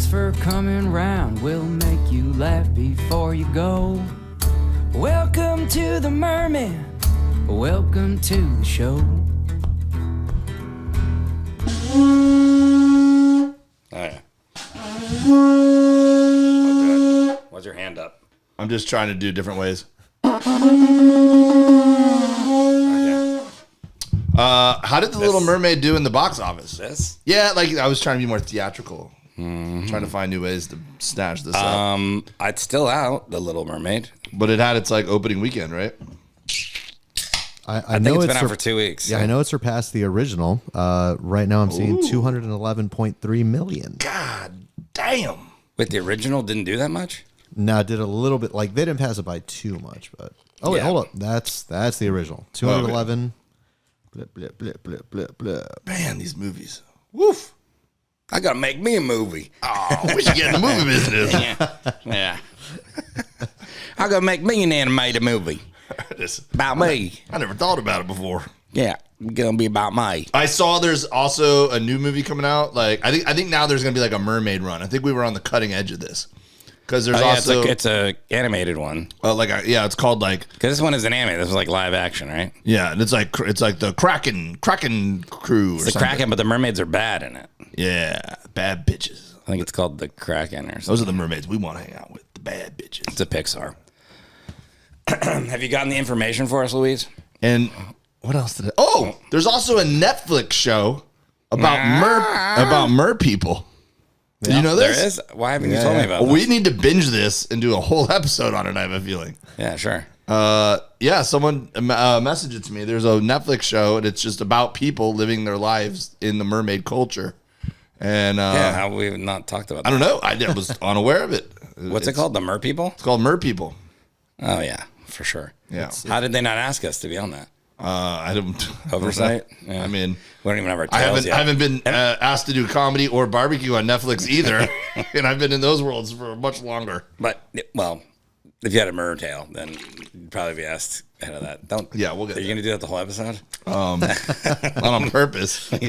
Thanks for coming round. We'll make you laugh before you go. Welcome to the Merman. Welcome to the show. Oh, yeah. What's your hand up? I'm just trying to do different ways. How did The Little Mermaid do in the box office? This? Yeah, like I was trying to be more theatrical. Trying to find new ways to snatch this up. It's still out, The Little Mermaid. But it had its like opening weekend, right? I think know it's been out for 2 weeks. Yeah, I know it surpassed the original. Right now I'm seeing 211.3 million. God damn. Wait, the original didn't do that much? No, it did a little bit. Like they didn't pass it by too much, but wait, Yeah. hold up. That's the original. 211. Blip, blip, blip, blip, blip, blip. Man, these movies. Woof. I gotta make me a movie. Oh, we should get in the movie business. Yeah. I gotta make me an animated movie about me. I never thought about it before. Yeah, it's gonna be about me. I saw there's also a new movie coming out. Like I think now there's gonna be like a mermaid run. I think we were on the cutting edge of this because there's also it's a animated one. It's called like Because this one is an anime. This is like live action, right? yeah, and it's like the Kraken crew. It's the Kraken, but the mermaids are bad in it. Yeah, bad bitches. I think it's called the Kraken or something. Those are the mermaids we want to hang out with. The bad bitches. It's a Pixar. Have you gotten the information for us, Louise? And what else did there's also a Netflix show about mer people. Did you know this? There is? Why haven't you told me about this? We need to binge this and do a whole episode on it, I have a feeling. Yeah, sure. Someone messaged it to me. There's a Netflix show, and it's just about people living their lives in the mermaid culture. And How we've not talked about that. I don't know. I was unaware of it. What's it called? The Mer People? It's called Mer People. Oh, yeah, for sure. Yeah. How did they not ask us to be on that? I don't Oversight? Yeah. I mean, we don't even have our I tails haven't yet. been asked to do comedy or barbecue on Netflix either, and I've been in those worlds for much longer. But, well, if you had a mer tail, then you'd probably be asked ahead of that. Yeah, we'll get Are you going to do that the whole episode? Not on purpose. Some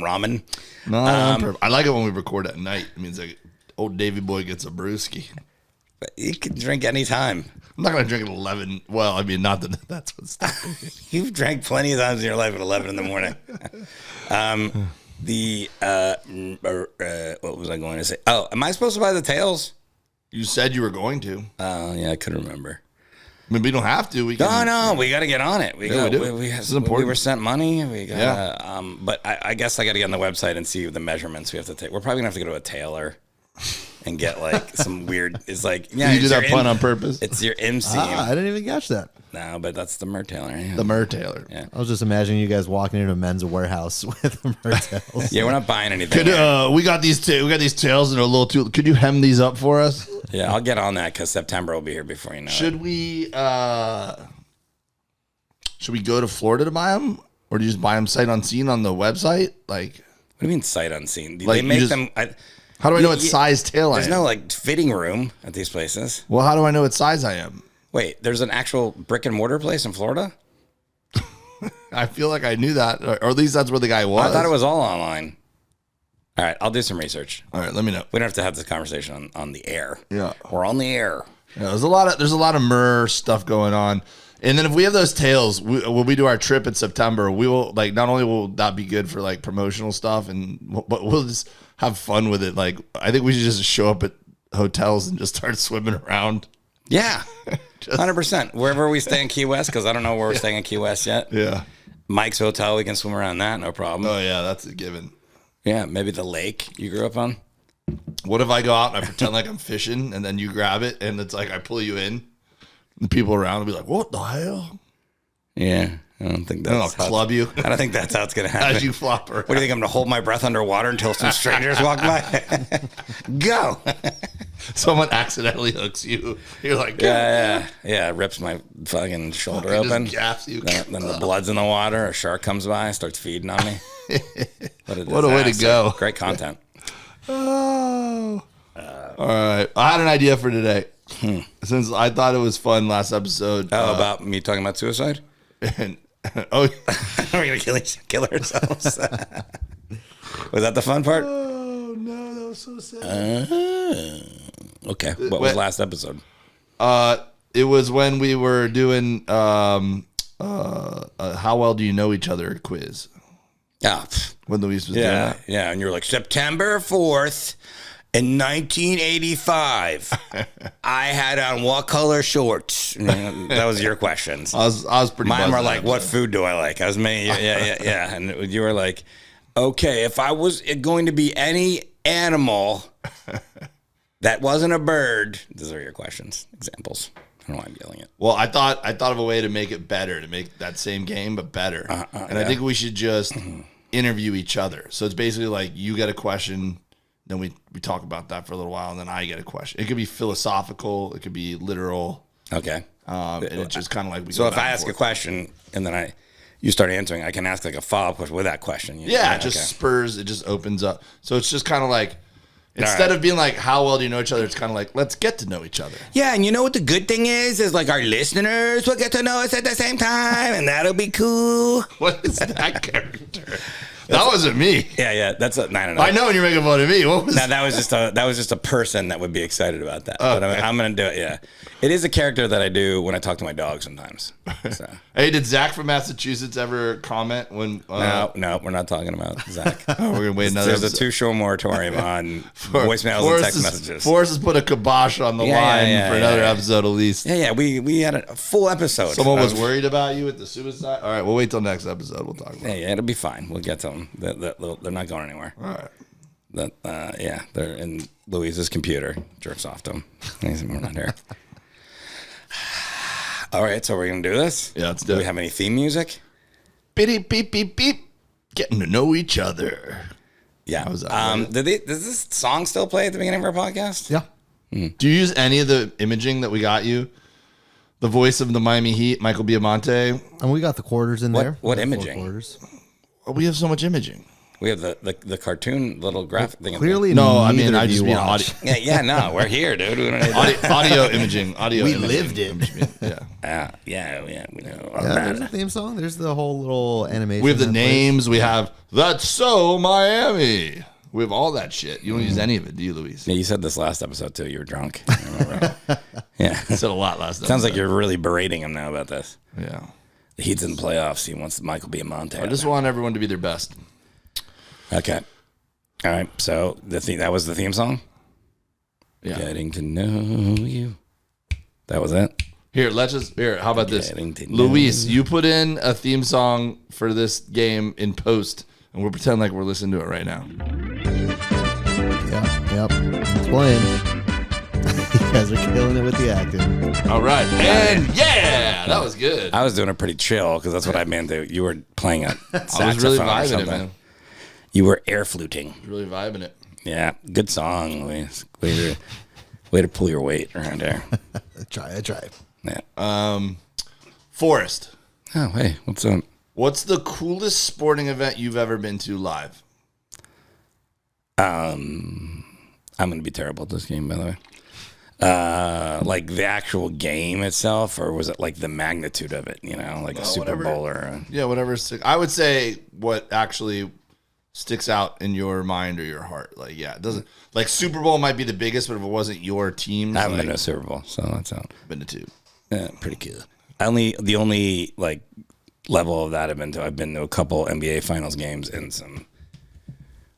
ramen. Not on purpose. I like it when we record at night. It means like old Davy boy gets a brewski. But you can drink any time. I'm not going to drink at 11. Well, I mean, not that that's what's stopping me. You've drank plenty of times in your life at 11 in the morning. What was I going to say? Oh, am I supposed to buy the tails? You said you were going to. Oh, yeah, I couldn't remember. I mean, we don't have to. We can. No, we got to get on it. We do. This is important. We were sent money. We got, but I guess I got to get on the website and see the measurements we have to take. We're probably going to have to go to a tailor and get like some weird. It's like, yeah, you do that pun on purpose. It's your inseam. I didn't even catch that. No, but that's the Mer tailor. Yeah. The Mer tailor. Yeah. I was just imagining you guys walking into a men's warehouse with a mer tails. Yeah, we're not buying anything. We got these tails that are a little too. Could you hem these up for us? Yeah, I'll get on that because September will be here before you know Should we go to Florida to buy them, or do you just buy them sight unseen on the website? Like, What do you mean sight unseen? Like, They make just- them. how do I know what size tail I am? There's no like fitting room at these places. Well, how do I know what size I am? Wait, there's an actual brick and mortar place in Florida? I feel like I knew that, or at least that's where the guy was. I thought it was all online. All right, I'll do some research. All right, let me know. We don't have to have this conversation on the air. Yeah. We're on the air. Yeah, there's a lot of mer stuff going on, and then if we have those tails, when we do our trip in September, we will like not only will that be good for like promotional stuff, but we'll just have fun with it. Like I think we should just show up at hotels and just start swimming around. Yeah, 100%. Wherever we stay in Key West, because I don't know where we're staying in Key West yet. Yeah. Mike's Hotel, we can swim around that, no problem. Oh yeah, that's a given. Yeah, maybe the lake you grew up on. What if I go out and I pretend like I'm fishing, and then you grab it, and it's like I pull you in, and the people around will be like, "What the hell?" Yeah, I don't think And I'll that's club you I don't think that's how it's gonna happen. as you flop around. What do you think? I'm gonna hold my breath underwater until some strangers walk by? Go. Someone accidentally hooks you. You're like, Yeah. It rips my fucking shoulder It just open. gaps you. Then the blood's in the water. A shark comes by, starts feeding on me. What a way to disaster. go. Great content. Oh. All right. I had an idea for today. Since I thought it was fun last episode. About me talking about suicide? And, We're gonna kill ourselves. Was that the fun part? oh no. was so sad. Okay. What was last episode? It was when we were doing how well do you know each other quiz. Yeah. When Luis was doing that. Yeah. And you were like, September 4th in 1985, I had on what color shorts? That was your questions. I was pretty Mine were buzzed like, up, what though. food do I like? I was me. Yeah. And you were like, okay, if I was going to be any animal that wasn't a bird, those are your questions, examples. I don't know why I'm yelling it. Well, I thought of a way to make it better, to make that same game but better. And I think we should just interview each other. So it's basically like you get a question, then we talk about that for a little while, and then I get a question. It could be philosophical, it could be literal. Okay. And it's just kind of like we So go if back I and ask a forth. question and then you start answering, I can ask like a follow-up question with that question. Yeah, it just spurs, it just opens up. So it's just kind of like, instead of being like, how well do you know each other? It's kind of like, let's get to know each other. Yeah, and you know what the good thing is like our listeners will get to know us at the same time, and that'll be cool. What is that character? That wasn't me. Yeah, that's a 9 I know when you're making fun of me. What was No, that was just a person that would be excited about that. Oh, But okay. I'm gonna do it. Yeah, it is a character that I do when I talk to my dog sometimes. So. Hey, did Zach from Massachusetts ever comment when? No, we're not talking about Zach. We're gonna wait another. There's a episode. 2-show moratorium on voicemails and text messages. Forrest has put a kibosh on the line for another episode at least. Yeah, we had a full episode. Someone was worried about you with the suicide. All right, we'll wait till next episode. We'll talk about it. Yeah, it'll be fine. We'll get to them. They're not going anywhere. All right. They're in Louise's computer. Jerks off to them. We're not here. All right, so we're gonna do this. Yeah, let's do Do we it. have any theme music? Beep beep beep beep. Getting to know each other. Yeah. was that? Does this song still play at the beginning of our podcast? Yeah. Do you use any of the imaging that we got you? The voice of the Miami Heat, Michael Biamonte. And we got the quarters in there. What We got imaging? 4 quarters. Oh, we have so much imaging. We have the cartoon little graphic thing. Clearly, No, I neither mean, I of just you mean watched. Yeah, no, we're here, dude. We don't need that. Audio imaging. Audio. We imaging. lived it. Yeah. Yeah, we know. Yeah, there's a theme song. There's the whole little animation. We have the that plays. names. We have That's So Miami. We have all that shit. You don't use any of it, do you, Luis? Yeah, you said this last episode too. You were drunk. I remember. Yeah, I said a lot last time. sounds like you're really berating him now about this. Yeah. The Heat's in the playoffs. He wants Michael Biamonte. I just want everyone to be their best. Okay. All right. So that was the theme song. Yeah. Getting to know you. That was it. Here, how about this? Getting to know Luis, you put in a theme song for this game in post, and we'll pretend like we're listening to it right now. Yep. It's playing. You guys are killing it with the acting. All right. And yeah, that was good. I was doing it pretty chill because that's what I meant to. You were playing a saxophone I was really or vibing it, something. man. You were air fluting. Really vibing it. Yeah, good song, Luis. Way to pull your weight around there. I try. Yeah. Forrest, Oh, hey, what's up? what's the coolest sporting event you've ever been to live? I'm gonna be terrible at this game, by the way. Like the actual game itself, or was it like the magnitude of it? You know, like a Super whatever. Bowl or Yeah, whatever. I would say what actually sticks out in your mind or your heart. Like, yeah, it doesn't like Super Bowl might be the biggest, but if it wasn't your team, I haven't been to a Super Bowl, so that's out. been to 2. Yeah, pretty cool. The only like level of that I've been to a couple NBA Finals games and some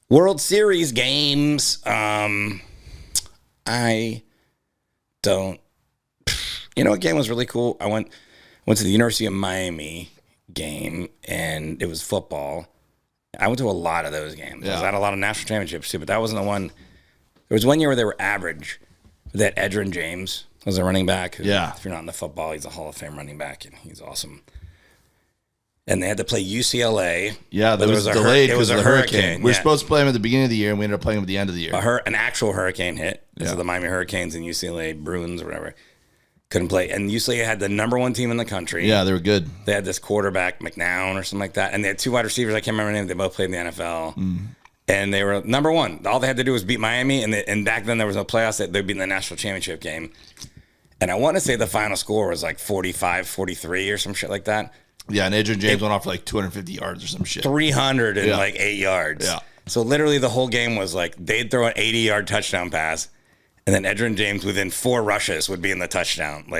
World Series games. I don't. You know what game was really cool? I went to the University of Miami game, and it was football. I went to a lot of those games. I was at a lot of national championships too, but that wasn't the one. There was one year where they were average. That Edgerrin James was a running back. Who, Yeah. if you're not in the football, he's a Hall of Fame running back, and he's awesome. And they had to play UCLA. Yeah, that But was delayed It was because a of the hurricane. We were yeah. supposed to play him at the beginning of the year, and we ended up playing him at the end of the year. An actual hurricane hit. This is the Miami Hurricanes and UCLA Bruins or whatever. Couldn't play. And UCLA had the number 1 team in the country. Yeah, they were good. They had this quarterback, McNown or something like that. And they had 2 wide receivers. I can't remember their name. They both played in the NFL. And they were number 1. All they had to do was beat Miami. And back then there was no playoffs. They'd be in the national championship game. And I want to say the final score was like 45-43 or some shit like that. Yeah, and Adrian James went off for like 250 yards or some shit. 308 yards. Yeah. So literally the whole game was like they'd throw an 80-yard touchdown pass, and then Edgerrin James within 4 rushes would be in the touchdown.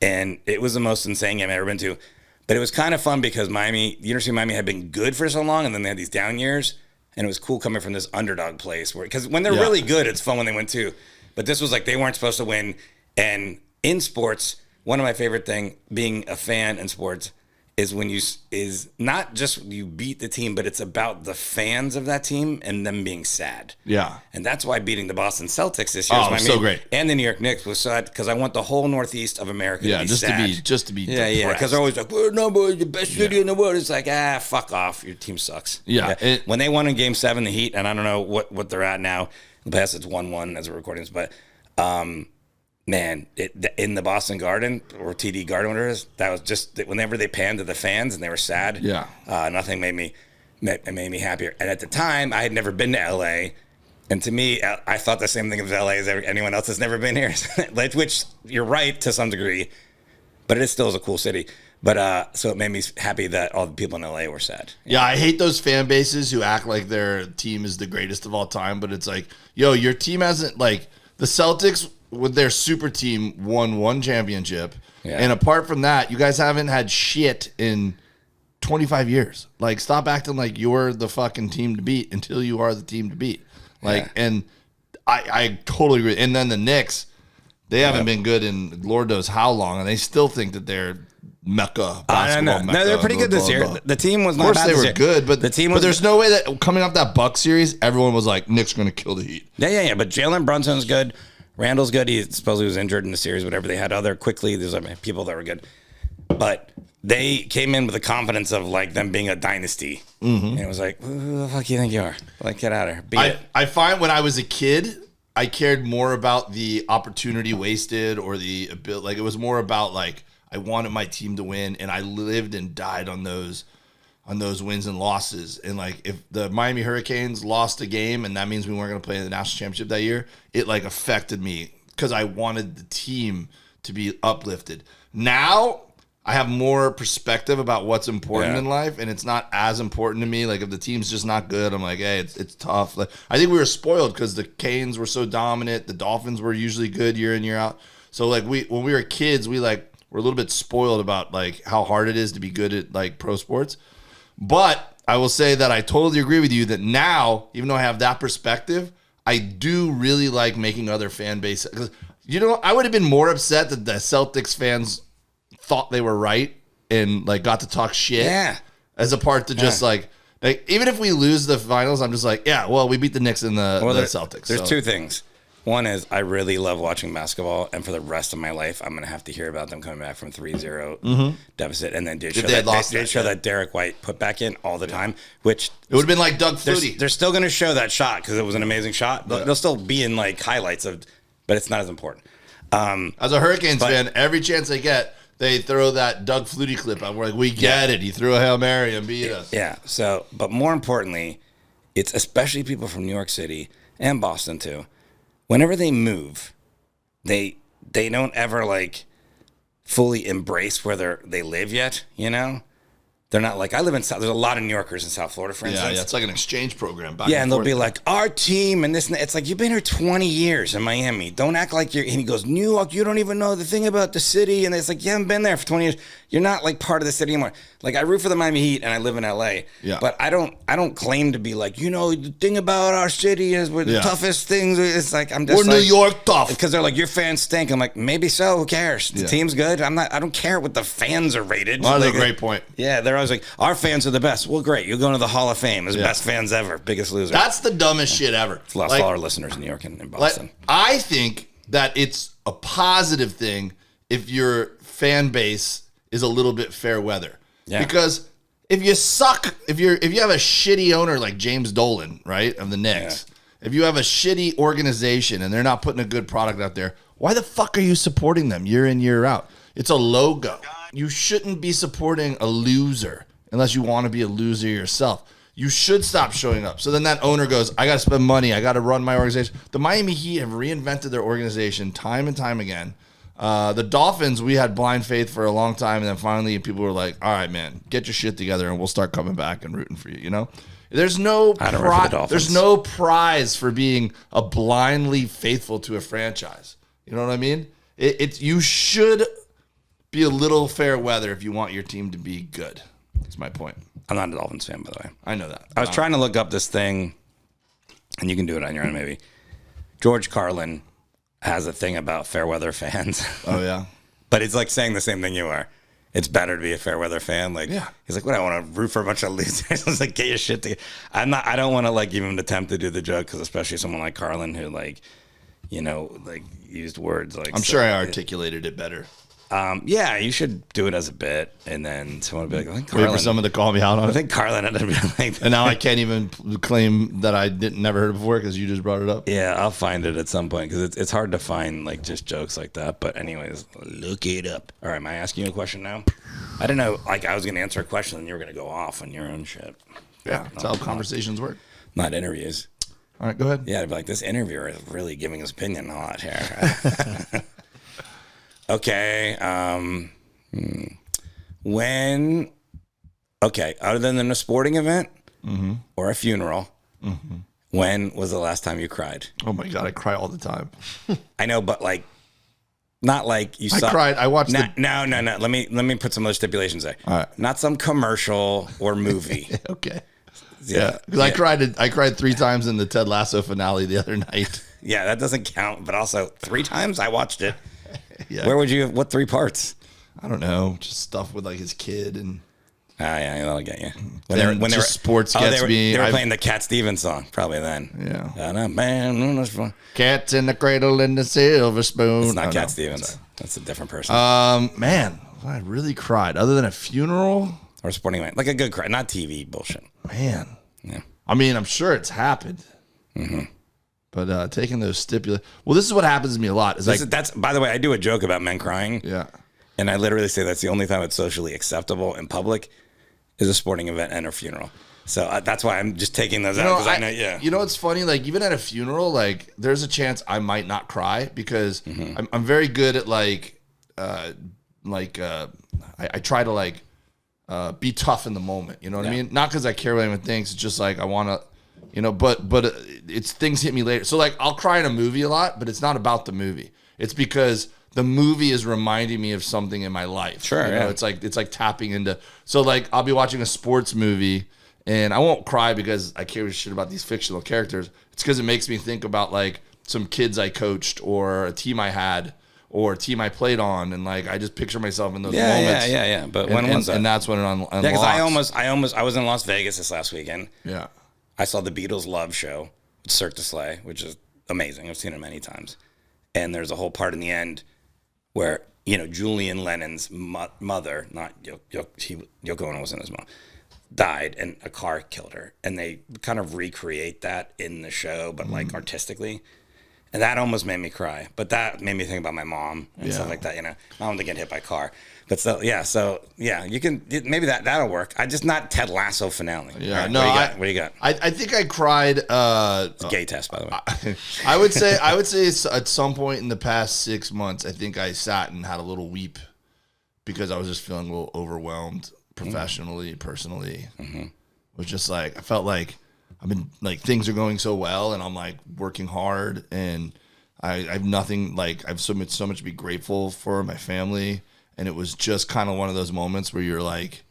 And it was the most insane game I've ever been to. But it was kind of fun because the University of Miami had been good for so long, and then they had these down years, and it was cool coming from this underdog place because when they're really good, it's fun when they win too. But this was like they weren't supposed to win. And in sports, one of my favorite thing being a fan in sports is when is not just you beat the team, but it's about the fans of that team and them being sad. Yeah. And that's why beating the Boston Celtics this year was so great. And the New York Knicks was sad because I want the whole Northeast of America to be sad. Just to be Yeah, because they're always like, we're the best city in the world. It's like, fuck off. Your team sucks. Yeah. When they won in Game 7, the Heat, and I don't know what they're at now. In the past, it's 1-1 as we're recording this, but man, in the Boston Garden or TD Garden, whatever it is, that was just whenever they panned to the fans and they were sad. Yeah, nothing made me happier. And at the time, I had never been to LA, and to me, I thought the same thing of LA as anyone else that's never been here. Which you're right to some degree, but it still is a cool city. But so it made me happy that all the people in LA were sad. Yeah, I hate those fan bases who act like their team is the greatest of all time, but it's like, yo, your team hasn't the Celtics with their super team won 1 championship. Yeah. And apart from that, you guys haven't had shit in 25 years. Stop acting like you're the fucking team to beat until you are the team to beat. And I totally agree. And then the Knicks, they haven't been good in Lord knows how long, and they still think that they're Mecca basketball. No, they're pretty good this year. The team was not bad. Of course, they were good, but the team was. But there's no way that coming off that Bucks series, everyone was like, Knicks going to kill the Heat. Yeah. But Jalen Brunson's good. Randall's good. He supposedly was injured in the series, whatever. They had there's people that were good. But they came in with the confidence of them being a dynasty. Mm-hmm. And it was like, who the fuck do you think you are? Get out of here. I find when I was a kid, I cared more about the opportunity wasted or the ability. It was more about I wanted my team to win, and I lived and died on those wins and losses. And if the Miami Hurricanes lost a game and that means we weren't going to play in the national championship that year, it affected me because I wanted the team to be uplifted. Now I have more perspective about what's important in life, and it's not as important to me. If the team's just not good, I'm like, hey, it's tough. I think we were spoiled because the Canes were so dominant. The Dolphins were usually good year in, year out. So when we were kids, we're a little bit spoiled about how hard it is to be good at pro sports. But I will say that I totally agree with you that now, even though I have that perspective, I do really like making other fan bases. I would have been more upset that the Celtics fans thought they were right and got to talk shit. Yeah. As a part to just even if we lose the finals, I'm just we beat the Knicks and the Celtics. There's 2 things. One is I really love watching basketball, and for the rest of my life, I'm going to have to hear about them coming back from 3-0 deficit, and then did show that Derek White put back in all the time, which it would have been like Doug Flutie. They're still going to show that shot because it was an amazing shot. They'll still be in highlights but it's not as important. As a Hurricanes fan, every chance they get, they throw that Doug Flutie clip out. We're we get it. He threw a Hail Mary and beat us. Yeah. So, but more importantly, it's especially people from New York City and Boston too. Whenever they move, they don't ever fully embrace where they live yet, They're not I live in South. There's a lot of New Yorkers in South Florida, for instance. Yeah, it's like an exchange program. And they'll be like, our team and this and that. It's you've been here 20 years in Miami. Don't act like you're. And he goes, New York, you don't even know the thing about the city. And it's you haven't been there for 20 years. You're not part of the city anymore. I root for the Miami Heat and I live in LA. Yeah. But I don't claim to be the thing about our city is we're the toughest things. It's I'm just we're New York tough. Because they're your fans stink. I'm maybe so. Who cares? The team's good. I don't care what the fans are rated. Well, that's a great point. Yeah, they're always our fans are the best. Well, great. You're going to the Hall of Fame as best fans ever. Biggest loser. That's the dumbest shit ever. Lost all our listeners in New York and in Boston. I think that it's a positive thing if your fan base is a little bit fair weather. Yeah. Because if you suck, if you have a shitty owner like James Dolan, right, of the Knicks, if you have a shitty organization and they're not putting a good product out there, why the fuck are you supporting them year in, year out? It's a logo. You shouldn't be supporting a loser unless you want to be a loser yourself. You should stop showing up. So then that owner goes, I got to spend money. I got to run my organization. The Miami Heat have reinvented their organization time and time again. The Dolphins, we had blind faith for a long time. And then finally people were like, all right, man, get your shit together and we'll start coming back and rooting for you, There's no I don't root for the Dolphins. there's no prize for being a blindly faithful to a franchise. You know what I mean? You should be a little fair weather if you want your team to be good. That's my point. I'm not a Dolphins fan, by the way. I know that. I was trying to look up this thing, and you can do it on your own maybe. George Carlin has a thing about fair weather fans. Oh, yeah? But it's like saying the same thing you are. It's better to be a fair weather fan. Like, Yeah. He's like, what? I want to root for a bunch of losers. I was like, get your shit together. I don't want to like even attempt to do the joke because especially someone like Carlin who like, you know, like used words like. I'm sure I articulated it better. Yeah, you should do it as a bit, and then someone would be like, I think Wait Carlin. for someone to call me out on I it. think Carlin ended up being like. And now I can't even claim that I never heard it before because you just brought it up. Yeah, I'll find it at some point because it's hard to find like just jokes like that. But anyways, look it up. All right, am I asking you a question now? I didn't know. Like I was going to answer a question, and you were going to go off on your own shit. Yeah, that's how conversations work. Not interviews. All right, go ahead. Yeah, I'd be like, this interviewer is really giving his opinion a lot here. Okay. Other than a sporting event or a funeral, when was the last time you cried? Oh my God, I cry all the time. I know, but like, not like you saw. I cried. I watched No. Let me put some other stipulations there. All right. Not some commercial or movie. Okay. Yeah, because I cried 3 times in the Ted Lasso finale the other night. Yeah, that doesn't count. But also 3 times I watched it. Yeah. Where would you have? What 3 parts? I don't know, just stuff with like his kid and. Yeah, that'll get you. When sports gets me. They were playing the Cat Stevens song probably then. Yeah. Man, Cats in the cradle and the silver spoon. it's not Cat Stevens. That's a different person. Man, I really cried. Other than a funeral, or a sporting event, like a good cry, not TV bullshit. man. Yeah. I mean, I'm sure it's happened. But taking those well, this is what happens to me a lot. That's by the way, I do a joke about men crying. Yeah. And I literally say that's the only time it's socially acceptable in public is a sporting event and a funeral. So that's why I'm just taking those out because I know, yeah. You know what's funny? Like even at a funeral, like there's a chance I might not cry because I'm very good at I try to like be tough in the moment. You know what I mean? Not because I care what anyone thinks. It's just like I want to, you know. But it's things hit me later. So like I'll cry in a movie a lot, but it's not about the movie. It's because the movie is reminding me of something in my life. Sure, you know? It's like tapping into. So like I'll be watching a sports movie and I won't cry because I care shit about these fictional characters. It's because it makes me think about like some kids I coached or a team I had or a team I played on, and like I just picture myself in those moments. Yeah. But when was that? And that's when it unlocks. Yeah, because I was in Las Vegas this last weekend. Yeah. I saw the Beatles Love Show, Cirque du Soleil, which is amazing. I've seen it many times. And there's a whole part in the end where, you know, Julian Lennon's mother, not Yoko Ono wasn't his mom, died and a car killed her. And they kind of recreate that in the show, but like artistically. And that almost made me cry. But that made me think about my mom and stuff like that, you know. I don't want to get hit by a car. But still, you can, maybe that'll work. I just not Ted Lasso finale. Yeah, right, no. What do you got? I think I cried. It's a gay test, by the way. I would say at some point in the past 6 months, I think I sat and had a little weep because I was just feeling a little overwhelmed professionally, personally. It was just like, I felt like I've been like, things are going so well and I'm like working hard and I have nothing, like I have so much to be grateful for, my family. And it was just kind of one of those moments where you're like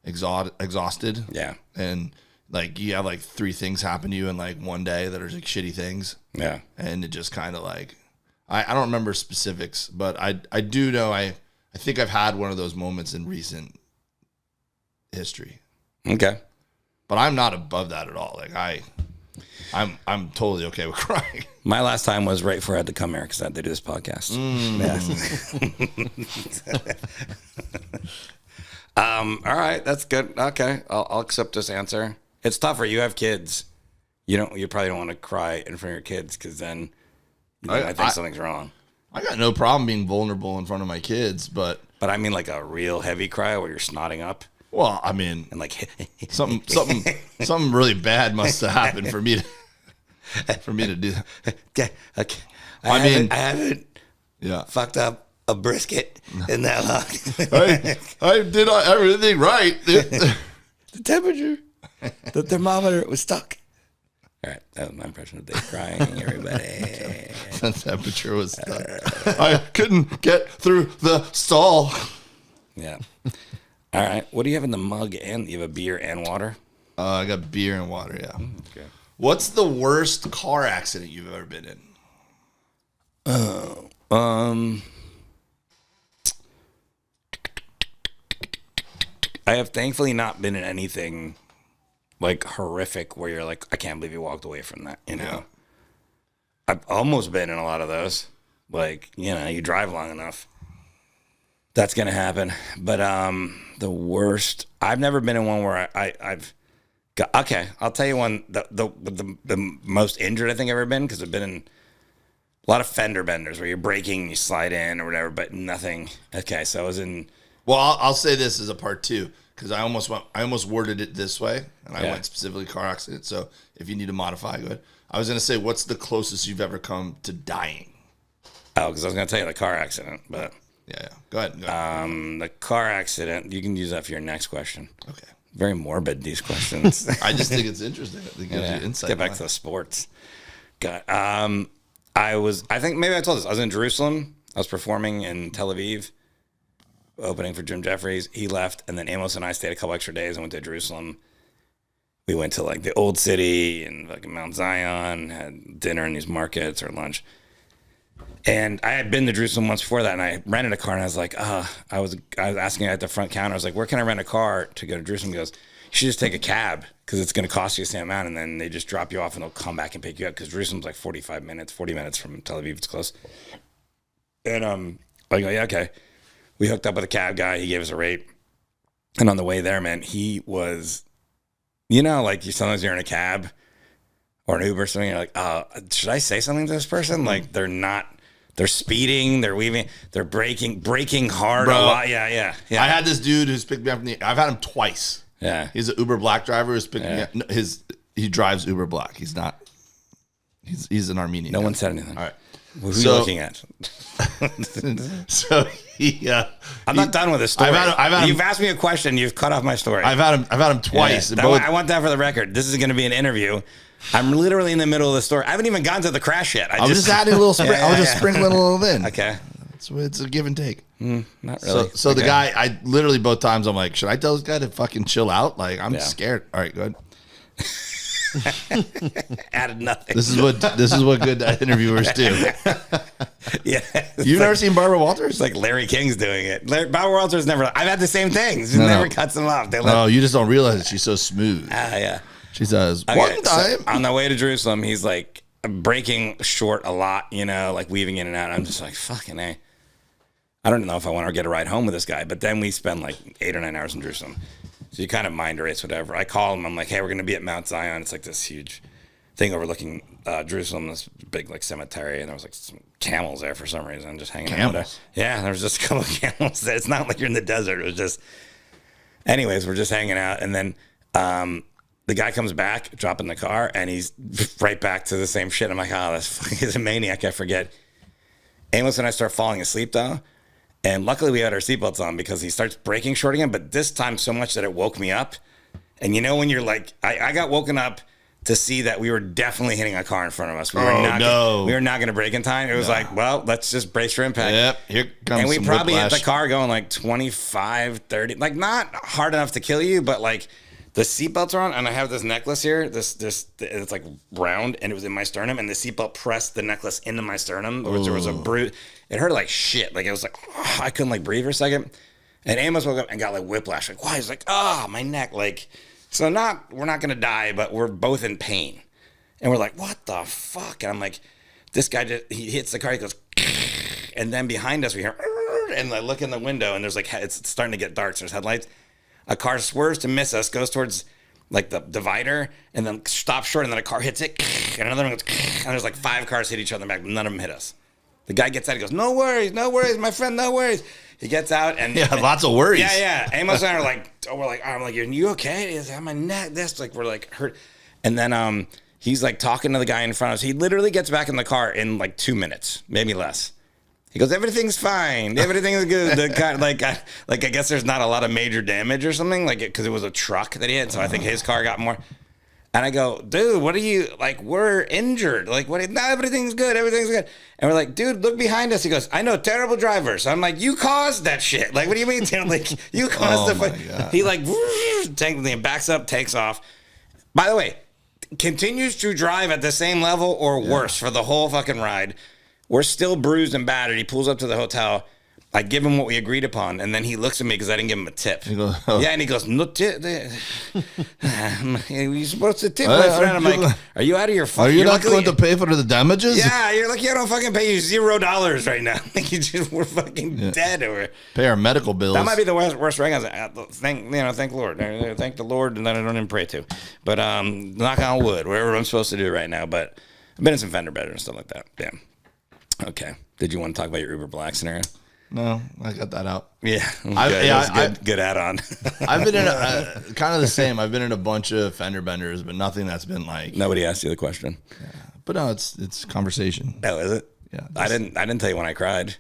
exhausted. Yeah. And like you have like 3 things happen to you in like one day that are like shitty things. Yeah. And it just kind of like, I don't remember specifics, but I do know I think I've had one of those moments in recent history. Okay. But I'm not above that at all. Like I'm totally okay with crying. My last time was right before I had to come here because I had to do this podcast. All right, that's good. Okay, I'll accept this answer. It's tougher. You have kids. You probably don't want to cry in front of your kids because then I think something's wrong. I got no problem being vulnerable in front of my kids, but I mean like a real heavy cry where you're snotting up. Well, I mean, and like something really bad must have happened for me to do that. Okay. I haven't fucked up a brisket in that long. I did everything right. The temperature. The thermometer was stuck. All right, that was my impression of Dave crying, everybody. The temperature was stuck. I couldn't get through the stall. Yeah. All right, what do you have in the mug? And you have a beer and water? I got beer and water, yeah. Okay. What's the worst car accident you've ever been in? I have thankfully not been in anything like horrific where you're like, I can't believe you walked away from that, you know? Yeah. I've almost been in a lot of those. Like, you know, you drive long enough, that's going to happen. But the worst, I've never been in one where I've got, okay, I'll tell you one, the most injured I think I've ever been, because I've been in a lot of fender benders where you're braking, you slide in or whatever, but nothing. Okay, so I was in. Well, I'll say this as a part two, because I almost worded it this way, and I went specifically car accident. So if you need to modify, go ahead. I was going to say, what's the closest you've ever come to dying? Oh, because I was going to tell you the car accident, but. Yeah. Go ahead. The car accident, you can use that for your next question. Okay. Very morbid, these questions. I just think it's interesting. I think it gives you insight. Get back to the sports. I think maybe I told this. I was in Jerusalem. I was performing in Tel Aviv, opening for Jim Jeffries. He left, and then Amos and I stayed a couple extra days and went to Jerusalem. We went to like the old city and like Mount Zion, had dinner in these markets or lunch. And I had been to Jerusalem once before that, and I rented a car, and I was like, I was asking at the front counter, I was like, where can I rent a car to go to Jerusalem? He goes, you should just take a cab, because it's going to cost you the same amount, and then they just drop you off, and they'll come back and pick you up, because Jerusalem's like 40 minutes from Tel Aviv. It's close. And I go, yeah, okay. We hooked up with a cab guy. He gave us a rate. And on the way there, man, he was, you know, like sometimes you're in a cab or an Uber or something, you're like, should I say something to this person? Like, they're speeding, they're weaving, they're braking hard. Bro, a lot. Yeah. I had this dude who's picked me up I've had him twice. Yeah. He's an Uber Black driver who's picked me up. No, he drives Uber Black. He's not. He's an Armenian. No guy. one said anything. All right. Who are you looking at? So I'm not done with this story. I've had You've asked me a question. You've cut off my story. I've had him twice. Yeah. I want that for the record. This is going to be an interview. I'm literally in the middle of the story. I haven't even gotten to the crash yet. I was just adding a little I was just sprinkling a little in. Okay. It's a give and take. Not really. So the guy, I literally both times I'm like, should I tell this guy to fucking chill out? Like, I'm scared. All right, go ahead. Added nothing. This is what good interviewers do. Yeah. You've never seen Barbara Walters? It's like Larry King's doing it. Barbara Walters never. I've had the same thing. She never cuts them off. No, you just don't realize it. She's so smooth. Yeah. She says, Okay, one time. so on the way to Jerusalem, he's like breaking short a lot, you know, like weaving in and out. I'm just like, fucking A. I don't know if I want to get a ride home with this guy, but then we spend like 8 or 9 hours in Jerusalem. So you kind of mind race, whatever. I call him. I'm like, hey, we're going to be at Mount Zion. It's like this huge thing overlooking Jerusalem, this big like cemetery. And there was like some camels there for some reason, just hanging out. Yeah, there was just a couple of camels there. It's not like you're in the desert. It was just, anyways, we're just hanging out. And then the guy comes back, dropping the car, and he's right back to the same shit. I'm like, he's a maniac. I forget. Amos and I start falling asleep though. And luckily we had our seatbelts on because he starts braking short again, but this time so much that it woke me up. And you know, when you're like, I got woken up to see that we were definitely hitting a car in front of us. We were not going to brake in time. It was like, well, let's just brace for impact. Yep, here comes and we some probably whiplash. hit the car going like 25, 30, like not hard enough to kill you, but like the seatbelts are on, and I have this necklace here. It's like round, and it was in my sternum, and the seatbelt pressed the necklace into my sternum, which there was a bruise. It hurt like shit. Like it was like, I couldn't like breathe for a second. And Amos woke up and got like whiplash. Like, why? He's like, my neck. Like, so we're not gonna die, but we're both in pain. And we're like, what the fuck? And I'm like, this guy he hits the car, he goes, and then behind us we hear, and I look in the window, and there's like, it's starting to get dark, so there's headlights. A car swerves to miss us, goes towards like the divider, and then stops short, and then a car hits it, and another one goes, and there's like 5 cars hit each other in the back, but none of them hit us. The guy gets out, he goes, no worries, my friend, no worries. He gets out, and lots of worries. Yeah. Amos and I are like, I'm like, you okay? He's like, my neck, this, like, we're like hurt. And then he's like talking to the guy in front of us. He literally gets back in the car in like 2 minutes, maybe less. He goes, everything's fine. Everything's good. The car, I guess there's not a lot of major damage or something, like because it was a truck that he hit. So I think his car got more. And I go, dude, what are you, like, we're injured. Like, what? No, everything's good. Everything's good. And we're like, dude, look behind us. He goes, I know, terrible drivers. I'm like, you caused that shit. Like, what do you mean? Like, you caused the fight. He, like, backs up, takes off. By the way, continues to drive at the same level or worse for the whole fucking ride. We're still bruised and battered. He pulls up to the hotel. I give him what we agreed upon, and then he looks at me because I didn't give him a tip. He goes, yeah, and he goes, no tip. You're supposed to tip, my friend. I'm like, are you out of your fucking... Are you not going to pay for the damages? Yeah, you're like, I don't fucking pay you $0 right now. Like, we're fucking dead. Or pay our medical bills. That might be the worst ring. I was like, thank Lord. Thank the Lord, and then I don't even pray to. But knock on wood, whatever I'm supposed to do right now. But I've been in some fender benders and stuff like that. Yeah. Okay. Did you want to talk about your Uber Black scenario? No, I got that out. Yeah, good add-on. I've been in kind of the same. I've been in a bunch of fender benders, but nothing that's been like. Nobody asked you the question. Yeah. But no, it's conversation. Oh, is it? Yeah. I didn't tell you when I cried.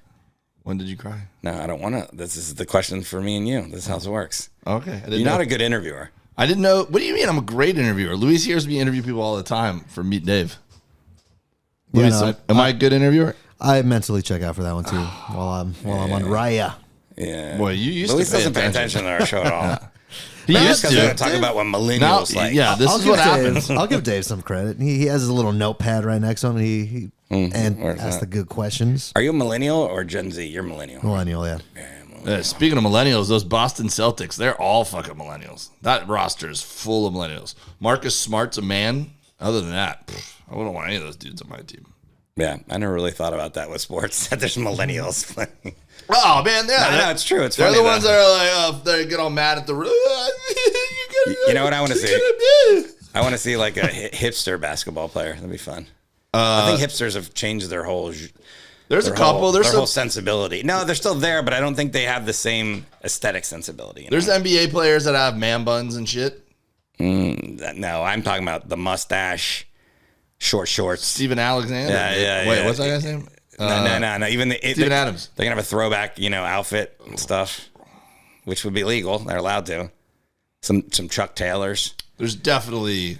When did you cry? No, I don't want to. This is the question for me and you. This is how it works. Okay. You're not a good interviewer. I didn't know. What do you mean? I'm a great interviewer. Luis hears me interview people all the time for Meet Dave. Luis, am I a good interviewer? I mentally check out for that one too while I'm on Raya. Yeah. Boy, you used Luis to doesn't pay attention to our show at all. He used to talk about what millennials like. Yeah, this is what happens. I'll give Dave some credit. He has his little notepad right next to him. And asks the good questions. Are you a millennial or Gen Z? You're millennial. Millennial, yeah. Speaking of millennials, those Boston Celtics, they're all fucking millennials. That roster is full of millennials. Marcus Smart's a man. Other than that, I wouldn't want any of those dudes on my team. Yeah, I never really thought about that with sports. That there's millennials. Oh man, yeah, no, it's true. It's they're funny, the ones that are like, they get all mad at the. You know what I want to see? I want to see like a hipster basketball player. That'd be fun. I think hipsters have changed their whole. There's a couple. Their whole sensibility. No, they're still there, but I don't think they have the same aesthetic sensibility. There's NBA players that have man buns and shit. No, I'm talking about the mustache. Short shorts. Steven Alexander. Yeah. Wait, what's that guy's name? No. Even Steven Adams. They're gonna have a throwback, outfit and stuff, which would be legal. They're allowed to. Some Chuck Taylors. There's definitely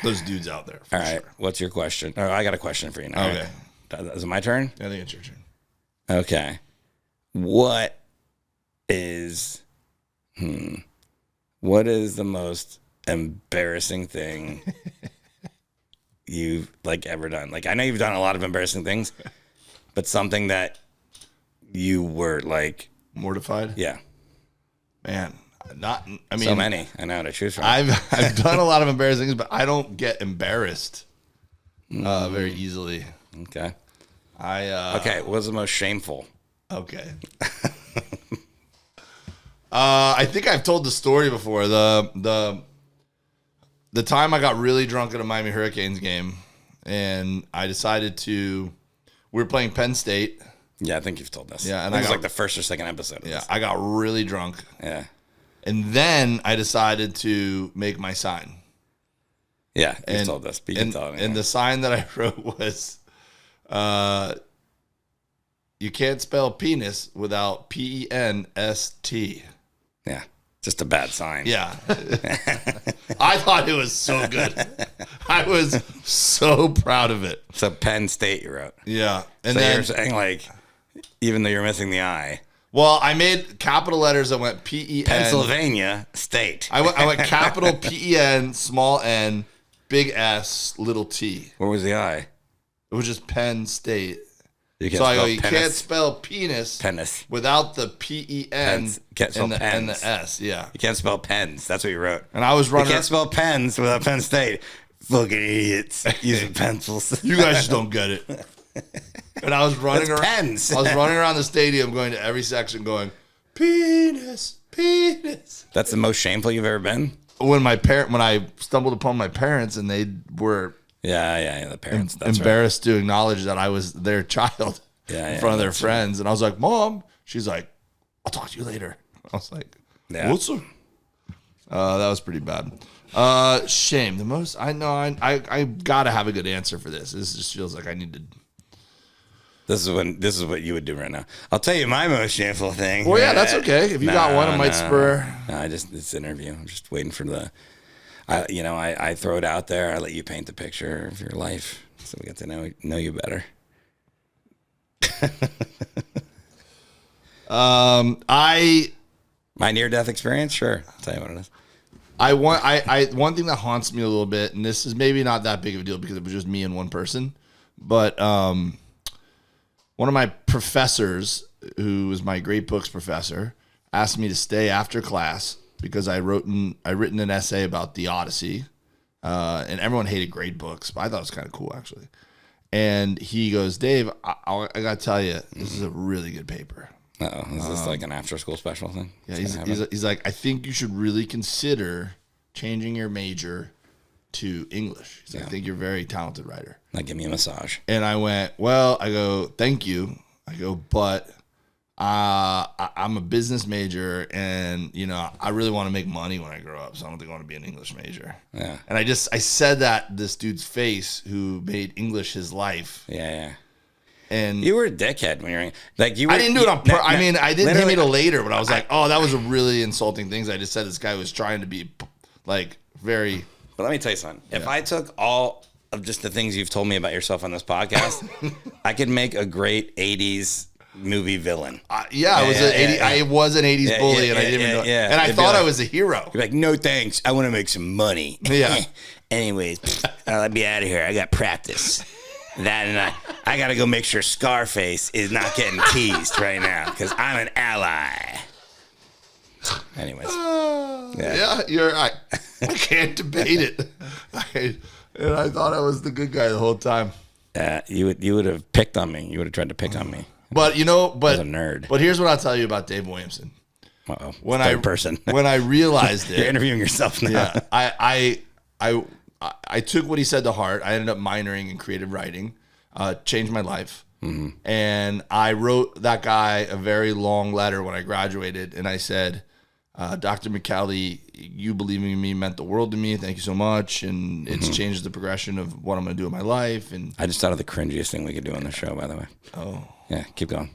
those dudes out there. All right. Sure. What's your question? Oh, I got a question for you now. Okay. Right? Is it my turn? I think it's your turn. Okay. What is the most embarrassing thing you've ever done? I know you've done a lot of embarrassing things, but something that you were mortified. Yeah, man, so many. I know how to choose from. I've done a lot of embarrassing things, but I don't get embarrassed very easily. Okay. Okay. What was the most shameful? Okay. I think I've told the story before. The time I got really drunk at a Miami Hurricanes game, and I decided we were playing Penn State. Yeah, I think you've told this. Yeah, and it was the first or second episode. Yeah, I got really drunk. Yeah. And then I decided to make my sign. Yeah, you've told this. But you can tell me. And the sign that I wrote was, you can't spell penis without P-E-N-S-T. Yeah. Just a bad sign. Yeah. I thought it was so good. I was so proud of it. So Penn State you wrote. Yeah. And so then you're saying even though you're missing the I. Well, I made capital letters that went P-E-N. Pennsylvania State. I went capital P-E-N, small N, big S, little T. Where was the I? It was just Penn State. You can't spell penis Penis. without the P-E-N and the S. Yeah. You can't spell pens. That's what you wrote. And I was running. You can't spell pens without Penn State. Fucking idiots using pencils. You guys just don't get it. And I was running around. Pens. I was running around the stadium, going to every section, going penis, penis. That's the most shameful you've ever been. When I stumbled upon my parents, and they were. Yeah, the parents. That's embarrassed to acknowledge that I was their child in front of their friends. And I was like, Mom. She's like, I'll talk to you later. I was like, what's up? That was pretty bad. Shame. The most, I know, I got to have a good answer for this. This just feels like I need to. This is what you would do right now. I'll tell you my most shameful thing. Well, yeah, that's okay. If you got one, it might spur. No, it's an interview. I'm just waiting for I throw it out there. I let you paint the picture of your life, so we get to know you better. My near-death experience. Sure, I'll tell you what it is. One thing that haunts me a little bit, and this is maybe not that big of a deal because it was just me and one person, but one of my professors, who was my great books professor, asked me to stay after class because I written an essay about the Odyssey, and everyone hated grade books, but I thought it was kind of cool actually. And he goes, Dave, I gotta tell you, this is a really good paper. Is this like an after-school special thing? Yeah, he's like, I think you should really consider changing your major to English. I think you're a very talented writer. Like, give me a massage. And I went, well, I go, thank you. I go, but I'm a business major, and I really want to make money when I grow up, so I don't think I want to be an English major. Yeah. And I said that to this dude's face who made English his life. Yeah. And you were a dickhead when you were like I didn't do it on purpose. I mean, I didn't hit me till later, but I was like, oh, that was a really insulting thing. I just said this guy was trying to be like very. But let me tell you something. If I took all of just the things you've told me about yourself on this podcast, I could make a great 80s movie villain. I was an 80s bully, and I didn't even know. Yeah. And I thought I was a hero. You're like, no thanks. I want to make some money. Yeah. Anyways, let me out of here. I got practice. That and I got to go make sure Scarface is not getting teased right now because I'm an ally. Anyways. Yeah, you're right. I can't debate it. And I thought I was the good guy the whole time. You would have picked on me. You would have tried to pick on me. But I was a nerd. But here's what I'll tell you about Dave Williamson. Uh-oh. When person. When I realized it. You're interviewing yourself now. Yeah. I took what he said to heart. I ended up minoring in creative writing. Changed my life. Mm-hmm. And I wrote that guy a very long letter when I graduated, and I said, Dr. McCallie, you believing in me meant the world to me. Thank you so much. And it's changed the progression of what I'm going to do in my life. And I just thought of the cringiest thing we could do on the show, by the way. Oh. Yeah, keep going.